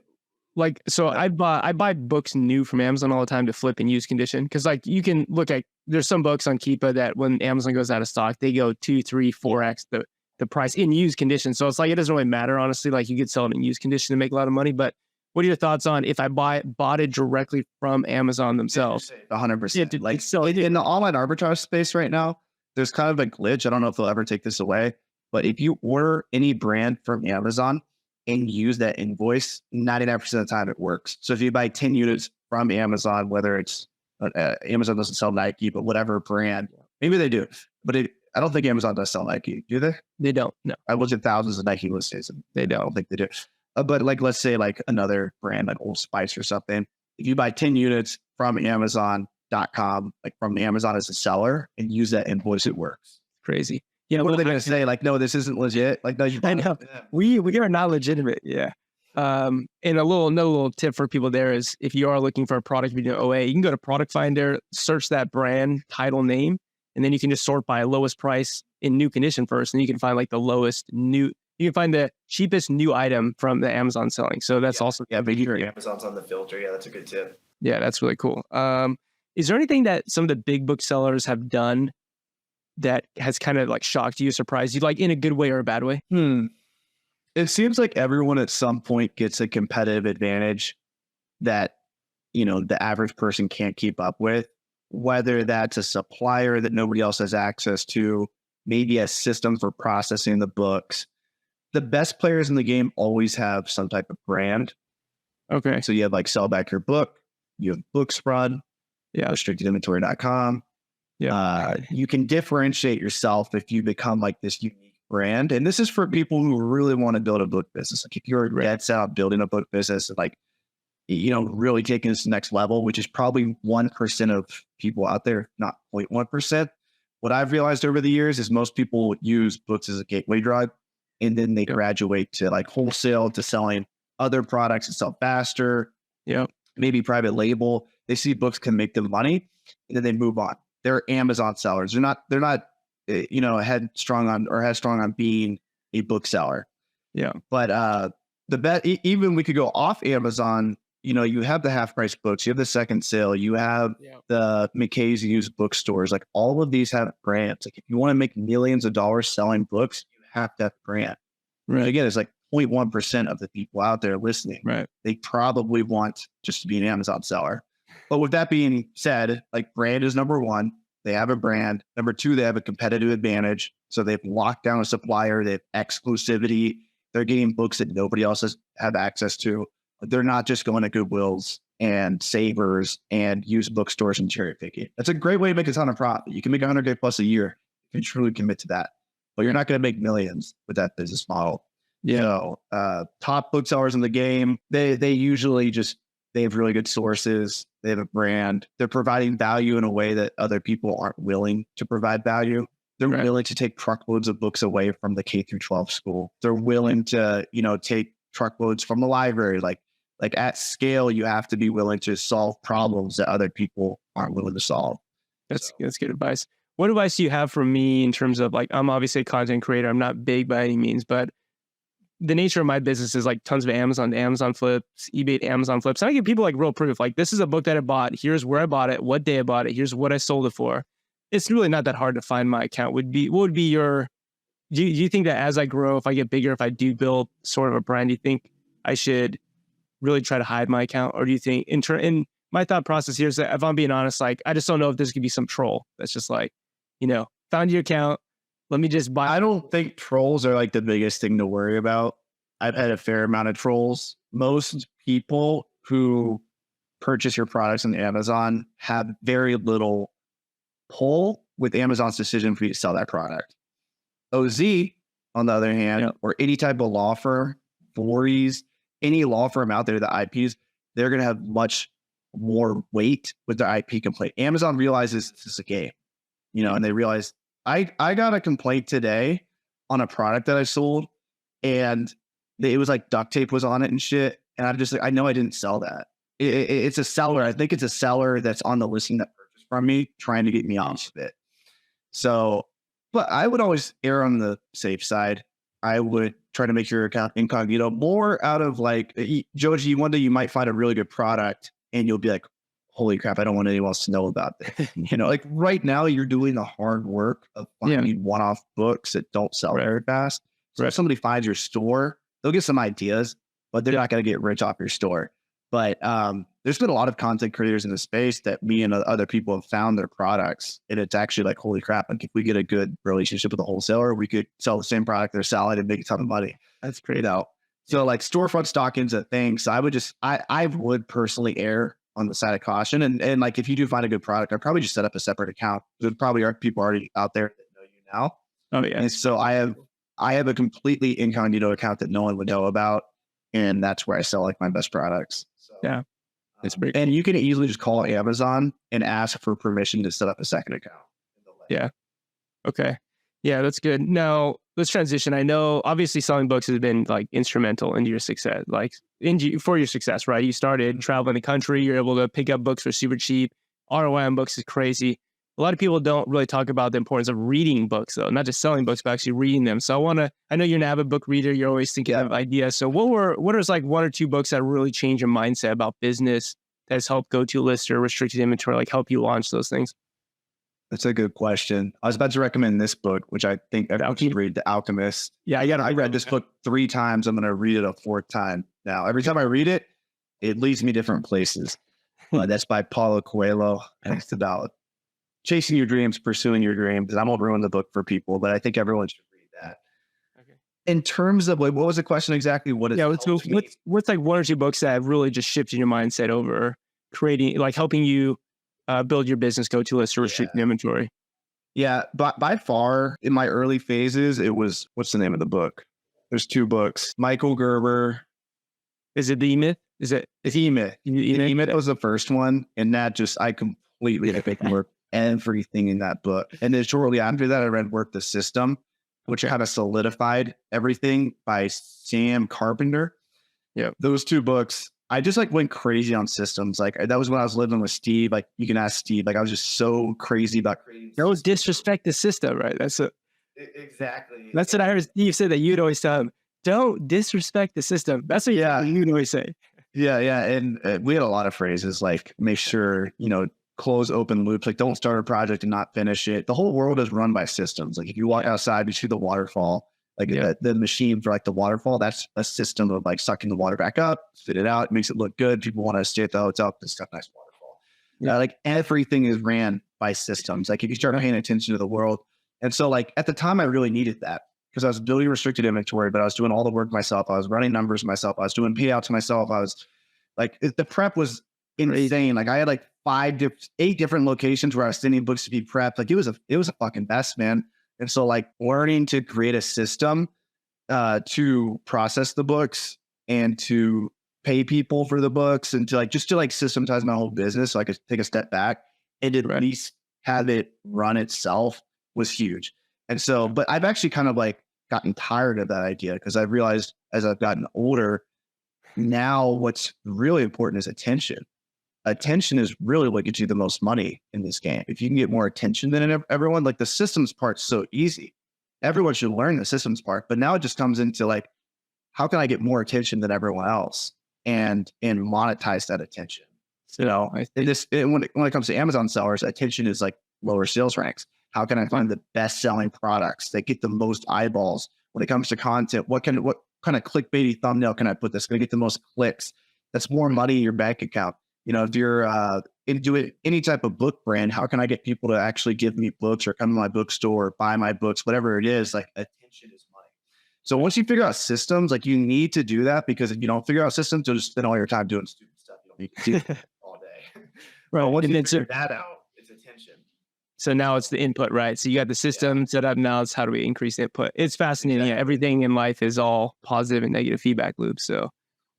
I buy books new from Amazon all the time to flip in used condition. Because, like, you can look at, there's some books on Keepa that when Amazon goes out of stock, they go 2, 3, 4x the price in used condition. So it's like, it doesn't really matter, honestly. Like, you could sell it in used condition to make a lot of money. But what are your thoughts on if I bought it directly from Amazon themselves? 100%. Like, so in the online arbitrage space right now, there's kind of a glitch. I don't know if they'll ever take this away, but if you order any brand from Amazon and use that invoice, 99% of the time it works. So if you buy 10 units from Amazon, whether it's Amazon doesn't sell Nike, but whatever brand, maybe they do, but I don't think Amazon does sell Nike. Do they? They don't. No. I looked at thousands of Nike listings, and I don't think they do. But like, let's say like another brand like Old Spice or something. If you buy 10 units from Amazon.com, like from Amazon as a seller, and use that invoice, it works. Crazy. Yeah. What are they going to say? Like, no, this isn't legit. Like, no, I know. We are not legitimate. Yeah. And a little tip for people there is, if you are looking for a product video OA, you can go to Product Finder, search that brand, title, name, and then you can just sort by lowest price in new condition first, and you can find like the lowest new. You can find the cheapest new item from the Amazon selling. So that's also but Amazon's on the filter. Yeah, that's a good tip. Yeah, that's really cool. Is there anything that some of the big booksellers have done that has kind of like shocked you, surprised you, like in a good way or a bad way? It seems like everyone at some point gets a competitive advantage that, the average person can't keep up with. whether that's a supplier that nobody else has access to, maybe a system for processing the books. The best players in the game always have some type of brand. Okay. So you have like Sell Back Your Book, you have Booksprud, restrictedinventory.com. Yeah. You can differentiate yourself if you become like this unique brand. And this is for people who really want to build a book business. Like if you're dead set on building a book business and like, you know, really taking this to the next level, which is probably 1% of people out there, not 0.1%. What I've realized over the years is most people use books as a gateway drug, and then they graduate to like wholesale, to selling other products and sell faster. Maybe private label. They see books can make them money, and then they move on. They're Amazon sellers. They're not, you know, headstrong on being a bookseller. Yeah. But even we could go off Amazon. You know, you have the half price books, you have the second sale, you have the McKay's used bookstores. Like all of these have brands. Like if you want to make millions of dollars selling books, you have to have a brand. Right. Again, it's like 0.1% of the people out there listening. Right. They probably want just to be an Amazon seller. But with that being said, like brand is number one. They have a brand. Number two, they have a competitive advantage. So they've locked down a supplier. They have exclusivity. They're getting books that nobody else has have access to. They're not just going to Goodwills and Savers and used bookstores and cherry picking. That's a great way to make a ton of profit. You can make $100K plus a year if you truly commit to that, but you're not going to make millions with that business model. So top booksellers in the game, they usually they have really good sources. They have a brand. They're providing value in a way that other people aren't willing to provide value. They're willing to take truckloads of books away from the K through 12 school. They're willing to, you know, take truckloads from the library. Like at scale, you have to be willing to solve problems that other people aren't willing to solve. That's good advice. What advice do you have for me in terms of like, I'm obviously a content creator. I'm not big by any means, but the nature of my business is like tons of Amazon flips, eBay to Amazon flips. And I give people like real proof. Like this is a book that I bought. Here's where I bought it, what day I bought it. Here's what I sold it for. It's really not that hard to find my account. What would be your, do you think that as I grow, if I get bigger, if I do build sort of a brand, do you think I should really try to hide my account? Or do you think in my thought process here is that if I'm being honest, like I just don't know if there's gonna be some troll that's just like, you know, found your account, let me just buy. I don't think trolls are like the biggest thing to worry about. I've had a fair amount of trolls. Most people who purchase your products on Amazon have very little pull with Amazon's decision for you to sell that product. OZ, on the other hand, or any type of law firm, Voorhees, any law firm out there that IPs, they're going to have much more weight with their IP complaint. Amazon realizes this is a game, you know, and they realize I got a complaint today on a product that I sold, and it was like duct tape was on it and shit. And I'm just like, I know I didn't sell that. It's a seller. I think it's a seller that's on the listing that purchased from me, trying to get me off of it. So, but I would always err on the safe side. I would try to make your account incognito, more out of like, Joji, one day you might find a really good product and you'll be like, holy crap, I don't want anyone else to know about this. You know, like right now you're doing the hard work of finding one-off books that don't sell very fast. So if somebody finds your store, they'll get some ideas, but they're not going to get rich off your store. But there's been a lot of content creators in the space that me and other people have found their products. And it's actually like, holy crap, like if we get a good relationship with a wholesaler, we could sell the same product they're selling and make a ton of money. That's great out. So like storefront stocking's a thing. So I would personally err on the side of caution. And like, if you do find a good product, I'd probably just set up a separate account. There probably are people already out there that know you now. Oh yeah. And so I have a completely incognito account that no one would know about. And that's where I sell like my best products. So, yeah. It's pretty cool. And you can easily just call Amazon and ask for permission to set up a second account. Yeah. Okay. Yeah, that's good. Now let's transition. I know obviously selling books has been like instrumental into your success, like for your success, right? You started traveling the country, you're able to pick up books for super cheap. ROI on books is crazy. A lot of people don't really talk about the importance of reading books though, not just selling books, but actually reading them. So I know you're an avid book reader. You're always thinking of ideas. So what are like one or two books that really change your mindset about business that has helped Go2Lister, restricted inventory, like help you launch those things? That's a good question. I was about to recommend this book, which I think everyone should read, The Alchemist. Yeah, I read this book 3 times. I'm going to read it a 4th time now. Every time I read it, it leads me different places. That's by Paulo Coelho, and it's about chasing your dreams, pursuing your dreams. I won't ruin the book for people, but I think everyone should read that. Okay. In terms of like, what was the question exactly? What is what's like one or two books that have really just shifted your mindset over creating, like helping you build your business, Go2Lister, restricted inventory? Yeah, but by far in my early phases, it was, what's the name of the book? There's two books. Michael Gerber. Is it The E-Myth? Is it E-Myth? E-Myth was the first one, and that just I completely work everything in that book. And then shortly after that, I read Work the System, which kind of solidified everything by Sam Carpenter. Yeah, those two books. I just like went crazy on systems. Like that was when I was living with Steve. Like you can ask Steve. Like I was just so crazy about creating. Don't disrespect the system, right? That's it. Exactly. That's what I heard Steve say, that you'd always tell him. Don't disrespect the system. That's what you'd always say. Yeah, yeah. And we had a lot of phrases like make sure, close open loops, like don't start a project and not finish it. The whole world is run by systems. Like if you walk outside, you see the waterfall, like the machine for like the waterfall, that's a system of like sucking the water back up, spit it out, makes it look good. People want to stay at the hotel, this got nice waterfall. Like everything is ran by systems. Like if you start paying attention to the world. And so like at the time I really needed that, because I was building restricted inventory, but I was doing all the work myself. I was running numbers myself. I was doing payouts myself. I was like, the prep was insane. Like I had like 8 different locations where I was sending books to be prepped. Like it was a fucking mess, man. And so like learning to create a system to process the books and to pay people for the books and to like, just to like systematize my whole business so I could take a step back and at least have it run itself was huge. And so, but I've actually kind of like gotten tired of that idea, because I've realized as I've gotten older, now what's really important is attention. Attention is really what gets you the most money in this game. If you can get more attention than everyone, like the systems part's so easy. Everyone should learn the systems part, but now it just comes into like, how can I get more attention than everyone else and monetize that attention? So when it comes to Amazon sellers, attention is like lower sales ranks. How can I find the best selling products that get the most eyeballs? When it comes to content, what kind of clickbaity thumbnail can I put that's going to get the most clicks? That's more money in your bank account. If you're into any type of book brand, how can I get people to actually give me books or come to my bookstore or buy my books, whatever it is? Like attention is money. So once you figure out systems, like you need to do that, because if you don't figure out systems, you'll just spend all your time doing stupid stuff. You don't need to do all day. Right. But once you figure that out, it's attention. So now it's the input, right? So you got the system set up. Now it's how do we increase input? It's fascinating. Exactly. Yeah, everything in life is all positive and negative feedback loops. So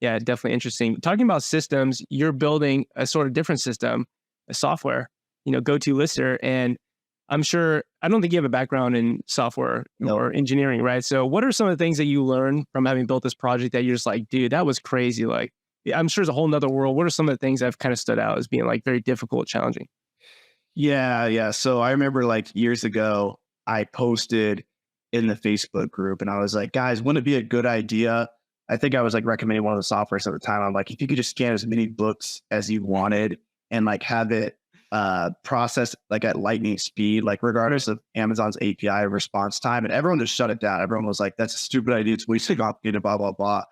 yeah, definitely interesting. Talking about systems, you're building a sort of different system, a software, Go2Lister. And I'm sure, I don't think you have a background in software or engineering, right? So what are some of the things that you learned from having built this project that you're just like, dude, that was crazy? Like, I'm sure it's a whole nother world. What are some of the things that have kind of stood out as being like very difficult, challenging? Yeah. So I remember like years ago, I posted in the Facebook group and I was like, guys, wouldn't it be a good idea? I think I was like recommending one of the softwares at the time. I'm like, if you could just scan as many books as you wanted and like have it processed like at lightning speed, like regardless of Amazon's API response time, and everyone just shut it down. Everyone was like, that's a stupid idea. It's way too complicated, blah, blah, blah.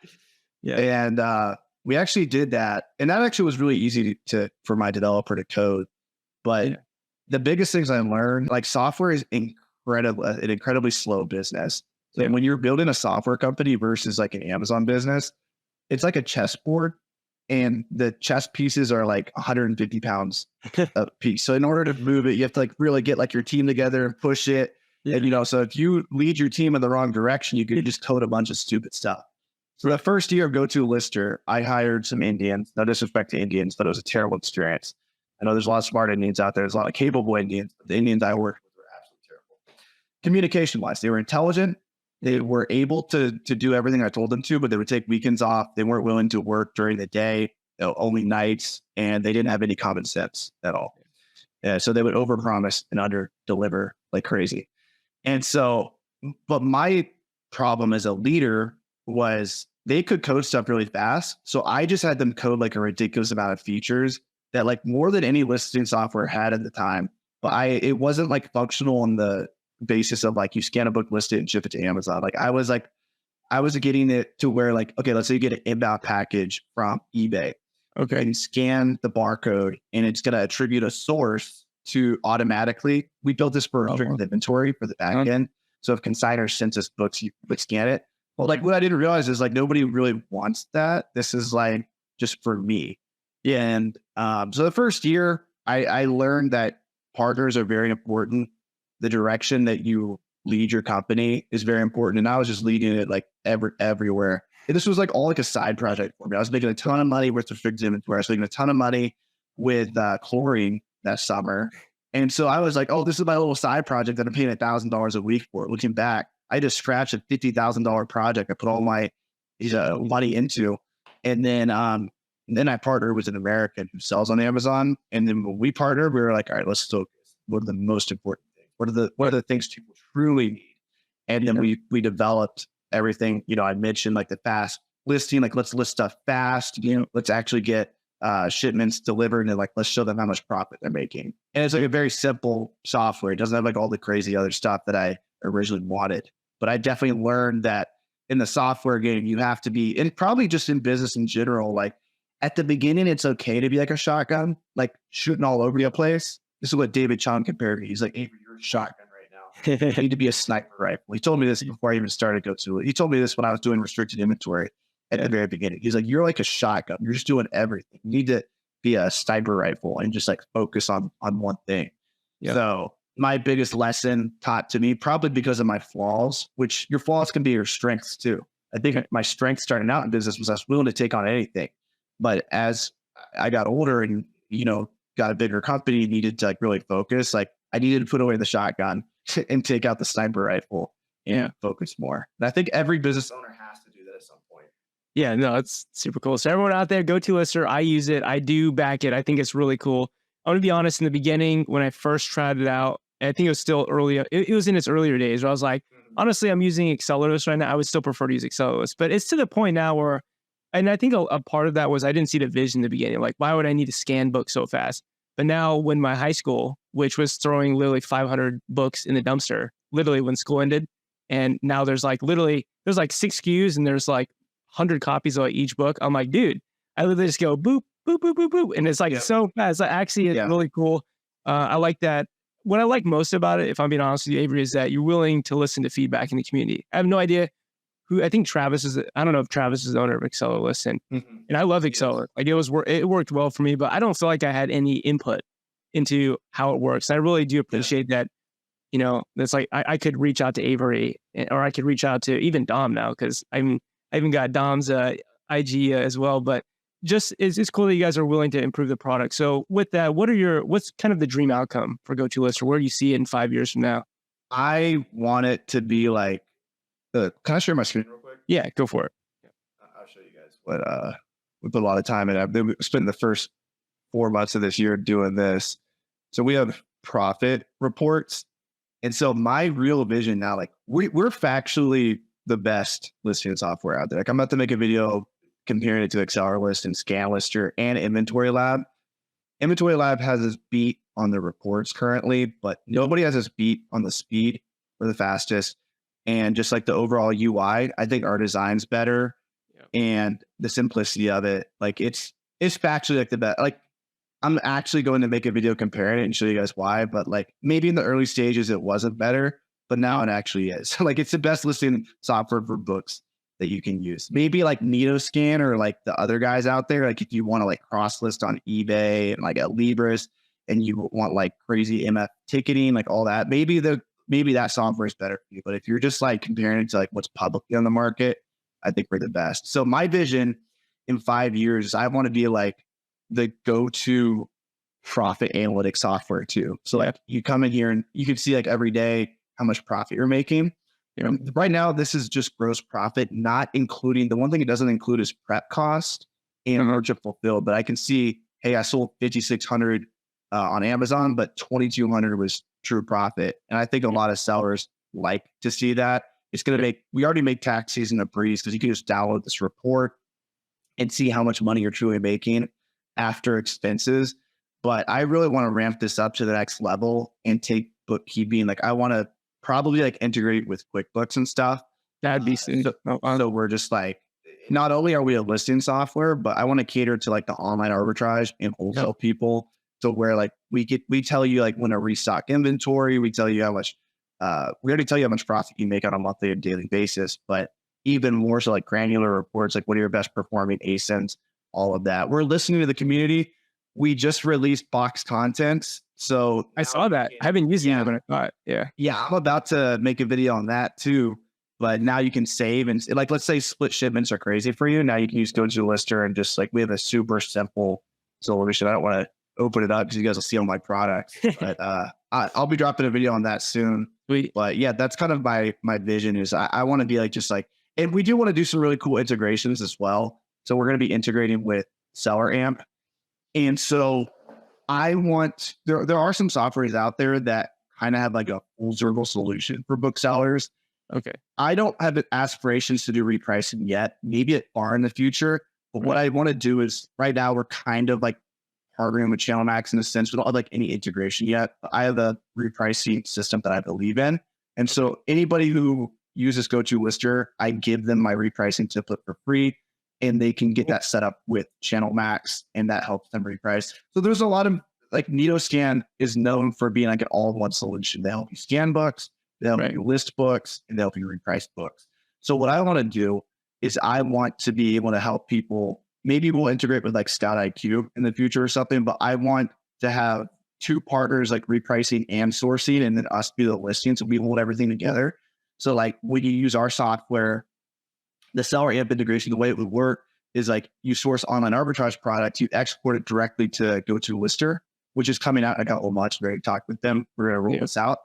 Yeah. And we actually did that. And that actually was really easy for my developer to code. But the biggest things I learned, like software is an incredibly slow business. So when you're building a software company versus like an Amazon business, it's like a chessboard, and the chess pieces are like 150 pounds a piece. So in order to move it, you have to like really get like your team together and push it. Yeah. And so if you lead your team in the wrong direction, you could just code a bunch of stupid stuff. So the first year of Go2Lister, I hired some Indians. No disrespect to Indians, but it was a terrible experience. I know there's a lot of smart Indians out there. There's a lot of capable Indians, but the Indians I worked with were absolutely terrible. Communication-wise, they were intelligent. They were able to do everything I told them to, but they would take weekends off. They weren't willing to work during the day, only nights, and they didn't have any common sense at all. So they would overpromise and underdeliver like crazy. And so, but my problem as a leader was they could code stuff really fast. So I just had them code like a ridiculous amount of features that like more than any listing software had at the time. But it wasn't like functional on the basis of like you scan a book, list it, and ship it to Amazon. Like I was getting it to where like, okay, let's say you get an inbound package from eBay. Okay. And scan the barcode and it's going to attribute a source to automatically, we built this for restricted inventory for the back end. So if consigners sent us books, you would scan it. Well, like what I didn't realize is like nobody really wants that. This is like just for me. And so the first year, I learned that partners are very important. The direction that you lead your company is very important. And I was just leading it like everywhere. And this was like all like a side project for me. I was making a ton of money with restricted inventory. I was making a ton of money with chlorine that summer. And so I was like, oh, this is my little side project that I'm paying $1,000 a week for. Looking back, I just scratched a $50,000 project I put all my money into. And then I partnered with an American who sells on Amazon. And then when we partnered, we were like, all right, let's focus. What are the most important things? What are the things people truly need? And then we developed everything. I mentioned like the fast listing, like let's list stuff fast. Let's actually get shipments delivered and like let's show them how much profit they're making. And it's like a very simple software. It doesn't have like all the crazy other stuff that I originally wanted. But I definitely learned that in the software game, you have to be, and probably just in business in general, like at the beginning, it's okay to be like a shotgun, like shooting all over the place. This is what David Chung compared me. He's like, Avery, you're a shotgun right now. You need to be a sniper rifle. He told me this before I even started Go2Lister. He told me this when I was doing restricted inventory at the very beginning. He's like, you're like a shotgun. You're just doing everything. You need to be a sniper rifle and just like focus on one thing. So my biggest lesson taught to me, probably because of my flaws, which your flaws can be your strengths too. I think my strength starting out in business was I was willing to take on anything. But as I got older and, got a bigger company, needed to like really focus, like I needed to put away the shotgun and take out the sniper rifle and focus more. And I think every business owner has to do that at some point. Yeah, no, it's super cool. So everyone out there, Go2Lister, I use it. I do back it. I think it's really cool. I'm going to be honest, in the beginning, when I first tried it out, I think it was still early. It was in its earlier days where I was like, honestly, I'm using Accelerist right now. I would still prefer to use Accelerist. But it's to the point now where, and I think a part of that was I didn't see the vision in the beginning. Like, why would I need to scan books so fast? But now when my high school, which was throwing literally 500 books in the dumpster, literally when school ended, and now there's like 6 SKUs and there's like 100 copies of like each book. I'm like, dude, I literally just go boop, boop, boop, boop, boop. And it's like so fast. Like, actually, it's really cool. I like that. What I like most about it, if I'm being honest with you, Avery, is that you're willing to listen to feedback in the community. I have no idea who, I think Travis is, I don't know if Travis is the owner of Accelerist, and I love Acceler. Like it worked well for me, but I don't feel like I had any input into how it works. And I really do appreciate that, that's like, I could reach out to Avery or I could reach out to even Dom now, because I even got Dom's IG as well, but just it's cool that you guys are willing to improve the product. So with that, what's kind of the dream outcome for Go2Lister? Where do you see it in 5 years from now? I want it to be like, can I share my screen real quick? Yeah, go for it. I'll show you guys what we put a lot of time in. We spent the first 4 months of this year doing this. So we have profit reports. And so my real vision now, like we're factually the best listing software out there. Like I'm about to make a video comparing it to Accelerist and ScanLister and Inventory Lab. Inventory Lab has us beat on the reports currently, but nobody has us beat on the speed or the fastest. And just like the overall UI, I think our design's better and the simplicity of it. Like it's factually like the best. Like I'm actually going to make a video comparing it and show you guys why, but like maybe in the early stages, it wasn't better, but now it actually is. Like it's the best listing software for books that you can use. Maybe like Neatoscan or like the other guys out there. Like if you want to like cross list on eBay and like at Libris and you want like crazy MF ticketing, like all that, maybe that software is better for you. But if you're just like comparing it to like what's publicly on the market, I think we're the best. So my vision in 5 years is I want to be like the go-to profit analytics software too. So like you come in here and you can see like every day how much profit you're making. Right now, this is just gross profit, not including the one thing it doesn't include is prep cost and merchant fulfilled. But I can see, hey, I sold 5,600 on Amazon, but 2,200 was true profit. And I think a lot of sellers like to see that. It's going to we already make tax season a breeze because you can just download this report and see how much money you're truly making after expenses. But I really want to ramp this up to the next level and take bookkeeping. Like I want to probably like integrate with QuickBooks and stuff. That'd be soon. So we're just like, not only are we a listing software, but I want to cater to like the online arbitrage and wholesale people to where like we tell you like when to restock inventory. We tell you how much, we already tell you how much profit you make on a monthly and daily basis, but even more so like granular reports, like what are your best performing ASINs, all of that. We're listening to the community. We just released box content. So I saw that. I haven't used it, but I thought, I'm about to make a video on that too. But now you can save and like, let's say split shipments are crazy for you. Now you can use Go2Lister and just like, we have a super simple solution. I don't want to open it up because you guys will see all my products, but I'll be dropping a video on that soon. Sweet. But yeah, that's kind of my vision is I want to be like, just like, and we do want to do some really cool integrations as well. So we're going to be integrating with Seller Amp. And so I want, there are some softwares out there that kind of have like a full circle solution for booksellers. Okay. I don't have aspirations to do repricing yet, maybe at far in the future. But what I want to do is right now we're kind of like partnering with Channel Max in a sense. We don't have like any integration yet. But I have a repricing system that I believe in. And so anybody who uses Go2Lister, I give them my repricing template for free and they can get that set up with Channel Max and that helps them reprice. So there's a lot of like NitoScan is known for being like an all-in-one solution. They help you scan books, they help you list books, and they help you reprice books. So what I want to do is I want to be able to help people. Maybe we'll integrate with like Scout IQ in the future or something, but I want to have two partners like repricing and sourcing and then us be the listing. So we hold everything together. So like when you use our software, the Seller Amp integration, the way it would work is like you source online arbitrage products, you export it directly to Go2Lister, which is coming out in a couple of months. We're going to talk with them. We're going to roll this out.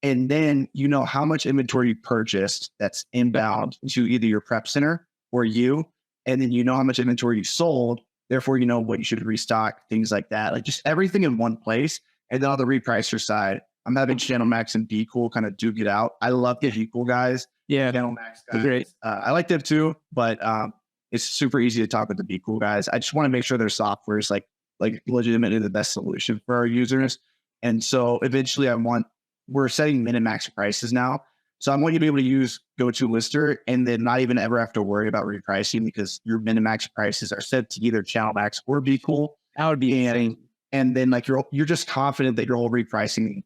And then you know how much inventory you purchased that's inbound to either your prep center or you. And then you know how much inventory you sold. Therefore, you know what you should restock, things like that. Like just everything in one place. And then on the repricer side, I'm having Channel Max and Be Cool kind of duke it out. I love the Be Cool guys. Yeah. Channel Max guys. Great. I like them too, but it's super easy to talk with the Be Cool guys. I just want to make sure their software is like legitimately the best solution for our users. And so eventually we're setting min and max prices now. So I want you to be able to use Go2Lister and then not even ever have to worry about repricing because your min and max prices are set to either Channel Max or Be Cool. That would be insane. And then like you're just confident that your whole repricing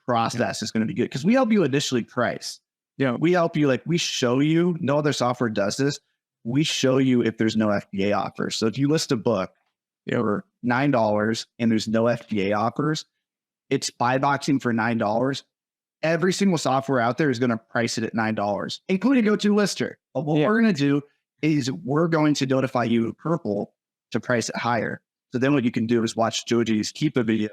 process is going to be good because we help you initially price. Yeah. We help you, like we show you, no other software does this. We show you if there's no FBA offers. So if you list a book for $9 and there's no FBA offers, it's buy boxing for $9. Every single software out there is going to price it at $9, including Go2Lister. But what we're going to do is we're going to notify you in purple to price it higher. So then what you can do is watch Joji's Keepa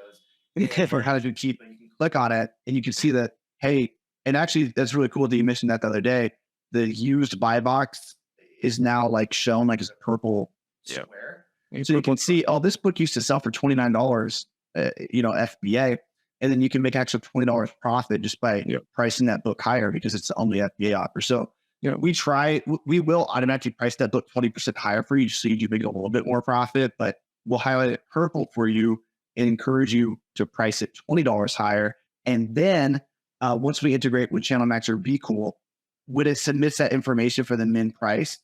videos for how to do Keepa. You can click on it and you can see that, hey, and actually that's really cool that you mentioned that the other day. The used buy box is now like shown like as a purple square. So you can see, oh, this book used to sell for $29, FBA. And then you can make extra $20 profit just by pricing that book higher because it's the only FBA offer. So, we will automatically price that book 20% higher for you so you make a little bit more profit, but we'll highlight it purple for you and encourage you to price it $20 higher. And then once we integrate with Channel Max or Be Cool, when it submits that information for the min price,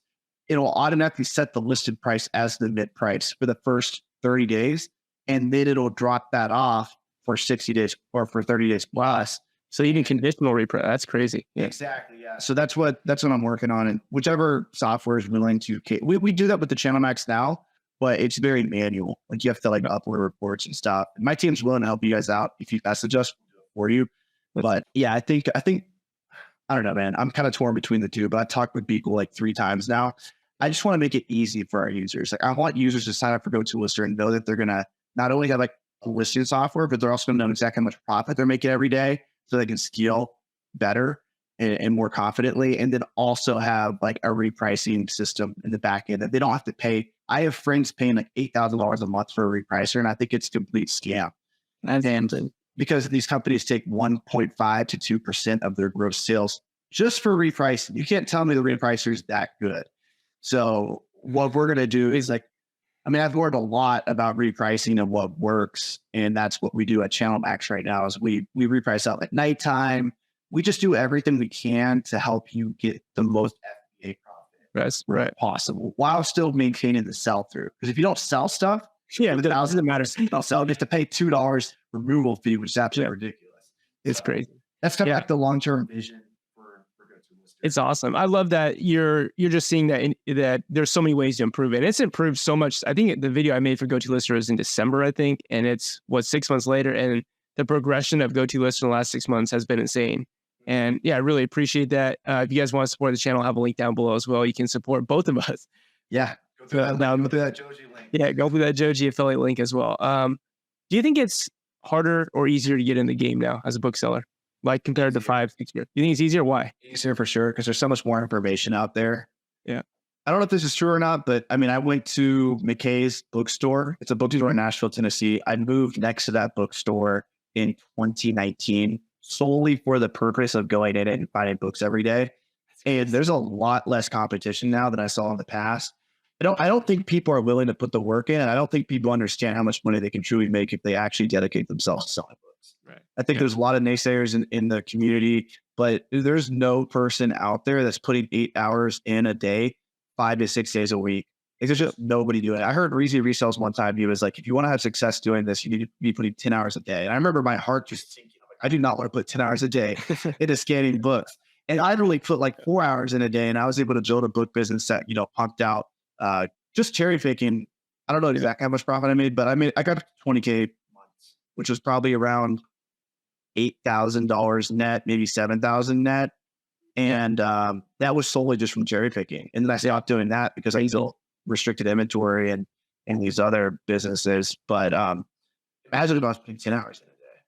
it'll automatically set the listed price as the mid price for the first 30 days. And then it'll drop that off for 60 days or for 30 days plus. So even conditional reprice, that's crazy. Yeah. Exactly. Yeah. So that's what I'm working on. And whichever software is willing to, we do that with the Channel Max now, but it's very manual. Like you have to like upload reports and stuff. And my team's willing to help you guys out. If you message us, we'll do it for you. But yeah, I think, I don't know, man, I'm kind of torn between the two, but I talked with Beagle like 3 times now. I just want to make it easy for our users. Like I want users to sign up for Go2Lister and know that they're going to not only have like a listing software, but they're also going to know exactly how much profit they're making every day so they can scale better and more confidently. And then also have like a repricing system in the back end that they don't have to pay. I have friends paying like $8,000 a month for a repricer, and I think it's a complete scam. And because these companies take 1.5 to 2% of their gross sales just for repricing. You can't tell me the repricer is that good. So what we're going to do is like, I've learned a lot about repricing and what works. And that's what we do at Channel Max right now is we reprice out at nighttime. We just do everything we can to help you get the most FBA profit possible while still maintaining the sell through. Because if you don't sell stuff, Yeah, it doesn't matter. I'll sell. You have to pay $2 removal fee, which is absolutely ridiculous. It's crazy. That's kind of like the long-term vision for Go2Lister. It's awesome. I love that you're just seeing that that there's so many ways to improve it. It's improved so much. I think the video I made for Go2Lister was in December, I think, and it's 6 months later, and the progression of Go2Lister in the last 6 months has been insane. And yeah, I really appreciate that. If you guys want to support the channel, I'll have a link down below as well. You can support both of us. Yeah, go through that Joji link. Yeah, go through that Joji affiliate link as well. Do you think it's harder or easier to get in the game now as a bookseller? Like compared to 5, 6 years? You think it's easier? Why? Easier for sure, because there's so much more information out there. Yeah. I don't know if this is true or not, but I mean, I went to McKay's bookstore. It's a bookstore in Nashville, Tennessee. I moved next to that bookstore in 2019 solely for the purpose of going in and finding books every day. And there's a lot less competition now than I saw in the past. I don't think people are willing to put the work in, and I don't think people understand how much money they can truly make if they actually dedicate themselves to selling books. Right. I think there's a lot of naysayers in the community, but there's no person out there that's putting 8 hours in a day, 5 to 6 days a week. There's just nobody doing it. I heard Reezy Resells one time. He was like, if you want to have success doing this, you need to be putting 10 hours a day. And I remember my heart just sinking. I do not want to put 10 hours a day into scanning books. And I really put like 4 hours in a day, and I was able to build a book business that, pumped out just cherry picking. I don't know exactly how much profit I made, but I got 20K months, which was probably around $8,000 net, maybe 7,000 net. And that was solely just from cherry picking. And then I stopped doing that because I built restricted inventory and these other businesses. But imagine if I was putting 10 hours in a day.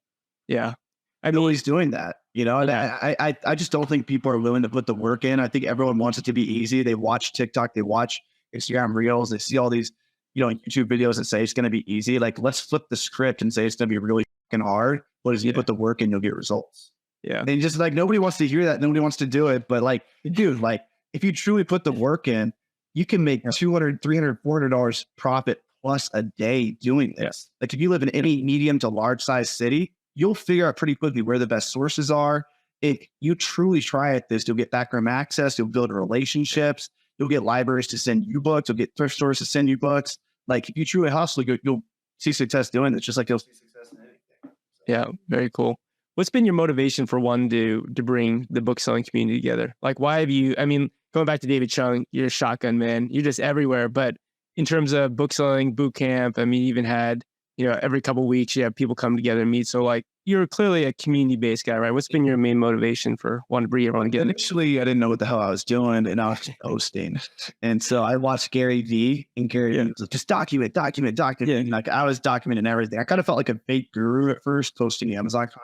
Yeah. I know he's doing that, and I just don't think people are willing to put the work in. I think everyone wants it to be easy. They watch TikTok, they watch Instagram Reels, they see all these, YouTube videos that say it's going to be easy. Like, let's flip the script and say it's going to be really fucking hard. What is you put the work in, you'll get results. Yeah. And just like, nobody wants to hear that. Nobody wants to do it. But like, dude, like if you truly put the work in, you can make $200, $300, $400 profit plus a day doing this. Like if you live in any medium to large size city, you'll figure out pretty quickly where the best sources are. If you truly try at this, you'll get backroom access, you'll build relationships, you'll get libraries to send you books, you'll get thrift stores to send you books. Like if you truly hustle, you'll see success doing this, just like you'll see success in anything. So. Yeah, very cool. What's been your motivation for one to bring the book selling community together? Like, why have you, going back to David Chung, you're a shotgun man, you're just everywhere. But in terms of book selling boot camp, you even had, every couple of weeks, you have people come together and meet. So like, you're clearly a community-based guy, right? What's been your main motivation for wanting to bring everyone together? Initially, I didn't know what the hell I was doing, and I was posting. And so I watched Gary Vee, and Gary was like, just document. Yeah. And like, I was documenting everything. I kind of felt like a fake guru at first, posting Amazon content.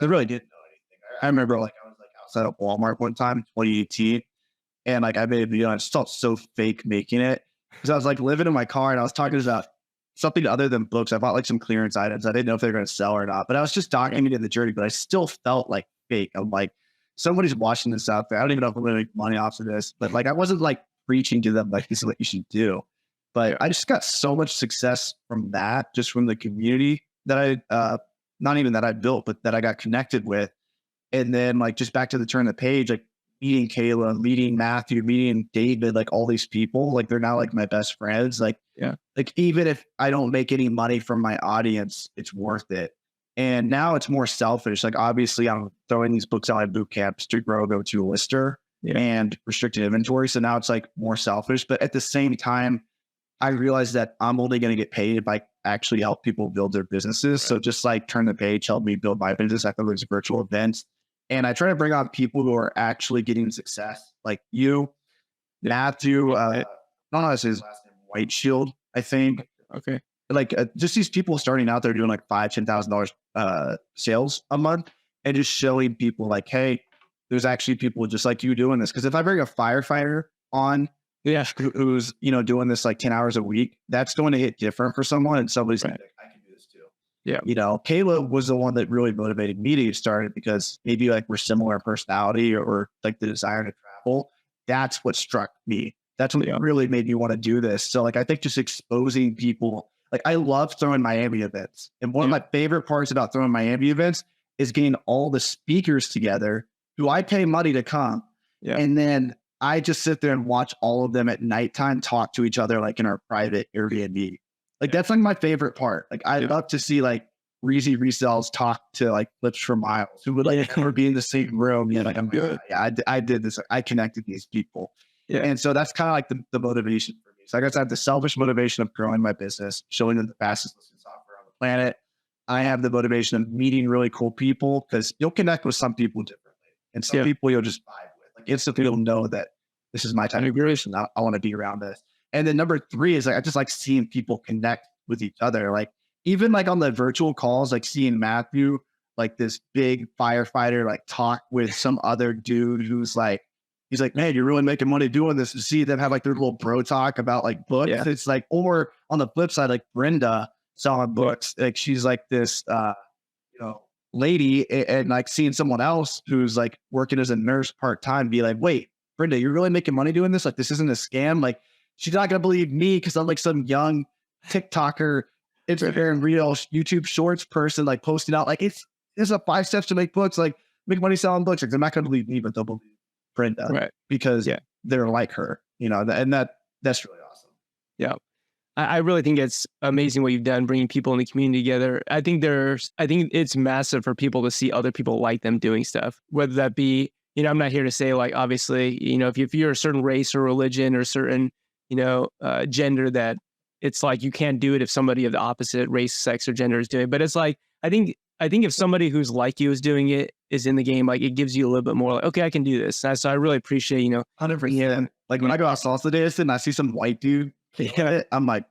I really didn't know anything. I remember like I was like outside of Walmart one time in 2018, and like I made a video, and I just felt so fake making it because I was like living in my car, and I was talking about something other than books. I bought like some clearance items. I didn't know if they were going to sell or not, but I was just documenting the journey, but I still felt like fake. I'm like, somebody's watching this out there. I don't even know if I'm going to make money off of this, but like, I wasn't like preaching to them, like, this is what you should do. But I just got so much success from that, just from the community that not even that I built, but that I got connected with. And then like, just back to the turn of the page, like meeting Kayla, meeting Matthew, meeting David, like all these people, like they're now like my best friends. Like, like even if I don't make any money from my audience, it's worth it. And now it's more selfish. Like obviously I'm throwing these book selling boot camps to grow Go2Lister and restricted inventory. So now it's like more selfish, but at the same time, I realized that I'm only going to get paid if I actually help people build their businesses. Right. So just like Turn the Page helped me build my business. I thought there's virtual events. And I try to bring on people who are actually getting success, like you, Matthew, not as his last name, White Shield, I think. Okay. Like just these people starting out there doing like $5,000, $10,000 sales a month, and just showing people like, hey, there's actually people just like you doing this. Because if I bring a firefighter on, who's doing this like 10 hours a week, that's going to hit different for someone, and somebody's like, I can do this too. Yeah. Caleb was the one that really motivated me to get started, because maybe like we're similar in personality or like the desire to travel. That's what struck me. That's what really made me want to do this. So like, I think just exposing people, like I love throwing Miami events. And one of my favorite parts about throwing Miami events is getting all the speakers together who I pay money to come. Yeah. And then I just sit there and watch all of them at nighttime talk to each other, like in our private Airbnb. Like that's like my favorite part. Like I love to see like Reezy resells talk to like Flips for Miles who would like never be in the same room. Like, I'm like, I did this. I connected these people. Yeah. And so that's kind of like the motivation for me. So I guess I have the selfish motivation of growing my business, showing them the fastest listed software on the planet. I have the motivation of meeting really cool people because you'll connect with some people differently. And some people you'll just vibe with. Like instantly you'll know that this is my type of person. I want to be around this. And then number 3 is like, I just like seeing people connect with each other. Like even like on the virtual calls, like seeing Matthew, like this big firefighter, like talk with some other dude who's like, he's like, man, you're really making money doing this. To see them have like their little bro talk about like books. Yeah. It's like, or on the flip side, like Brenda selling books. Like she's like this, lady and like seeing someone else who's like working as a nurse part-time be like, wait, Brenda, you're really making money doing this? Like, this isn't a scam. Like, she's not going to believe me because I'm like some young TikToker, Instagram Reels, YouTube Shorts person, like posting out, like, there's a 5 steps to make books, like make money selling books. Like, they're not going to believe me, but they'll believe Brenda because they're like her, and that's really awesome. Yeah. I really think it's amazing what you've done, bringing people in the community together. I think it's massive for people to see other people like them doing stuff, whether that be, I'm not here to say like, obviously, if you're a certain race or religion or certain, gender, that it's like, you can't do it if somebody of the opposite race, sex, or gender is doing it. But it's like, I think if somebody who's like you is doing it, is in the game, like it gives you a little bit more like, okay, I can do this. So I really appreciate, 100%. Like when I go out salsa dancing and I see some white dude, I'm like,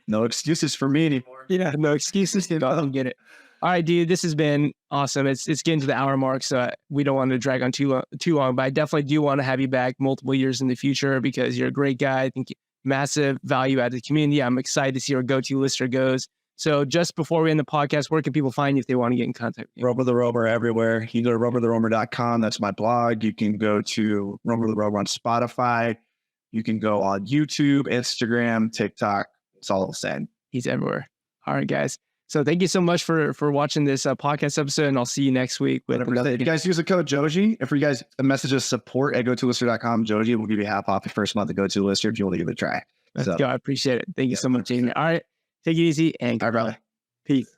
no excuses for me anymore. Yeah, no excuses. I don't get it. All right, dude, this has been awesome. It's getting to the hour mark, so we don't want to drag on too long, but I definitely do want to have you back multiple years in the future because you're a great guy. I think massive value add to the community. I'm excited to see where Go2Lister goes. So just before we end the podcast, where can people find you if they want to get in contact with you? Romer the Romer everywhere. You can go to romertheromer.com. That's my blog. You can go to Romer the Romer on Spotify. You can go on YouTube, Instagram, TikTok. It's all the same. He's everywhere. All right, guys. So thank you so much for watching this podcast episode, and I'll see you next week. If you guys use the code Joji, if you guys message us support@go2lister.com, Joji will give you half off your first month of Go2Lister if you want to give it a try. Let's go. I appreciate it. Thank you so much, Jamie. All right. Take it easy and all right, brother. Peace.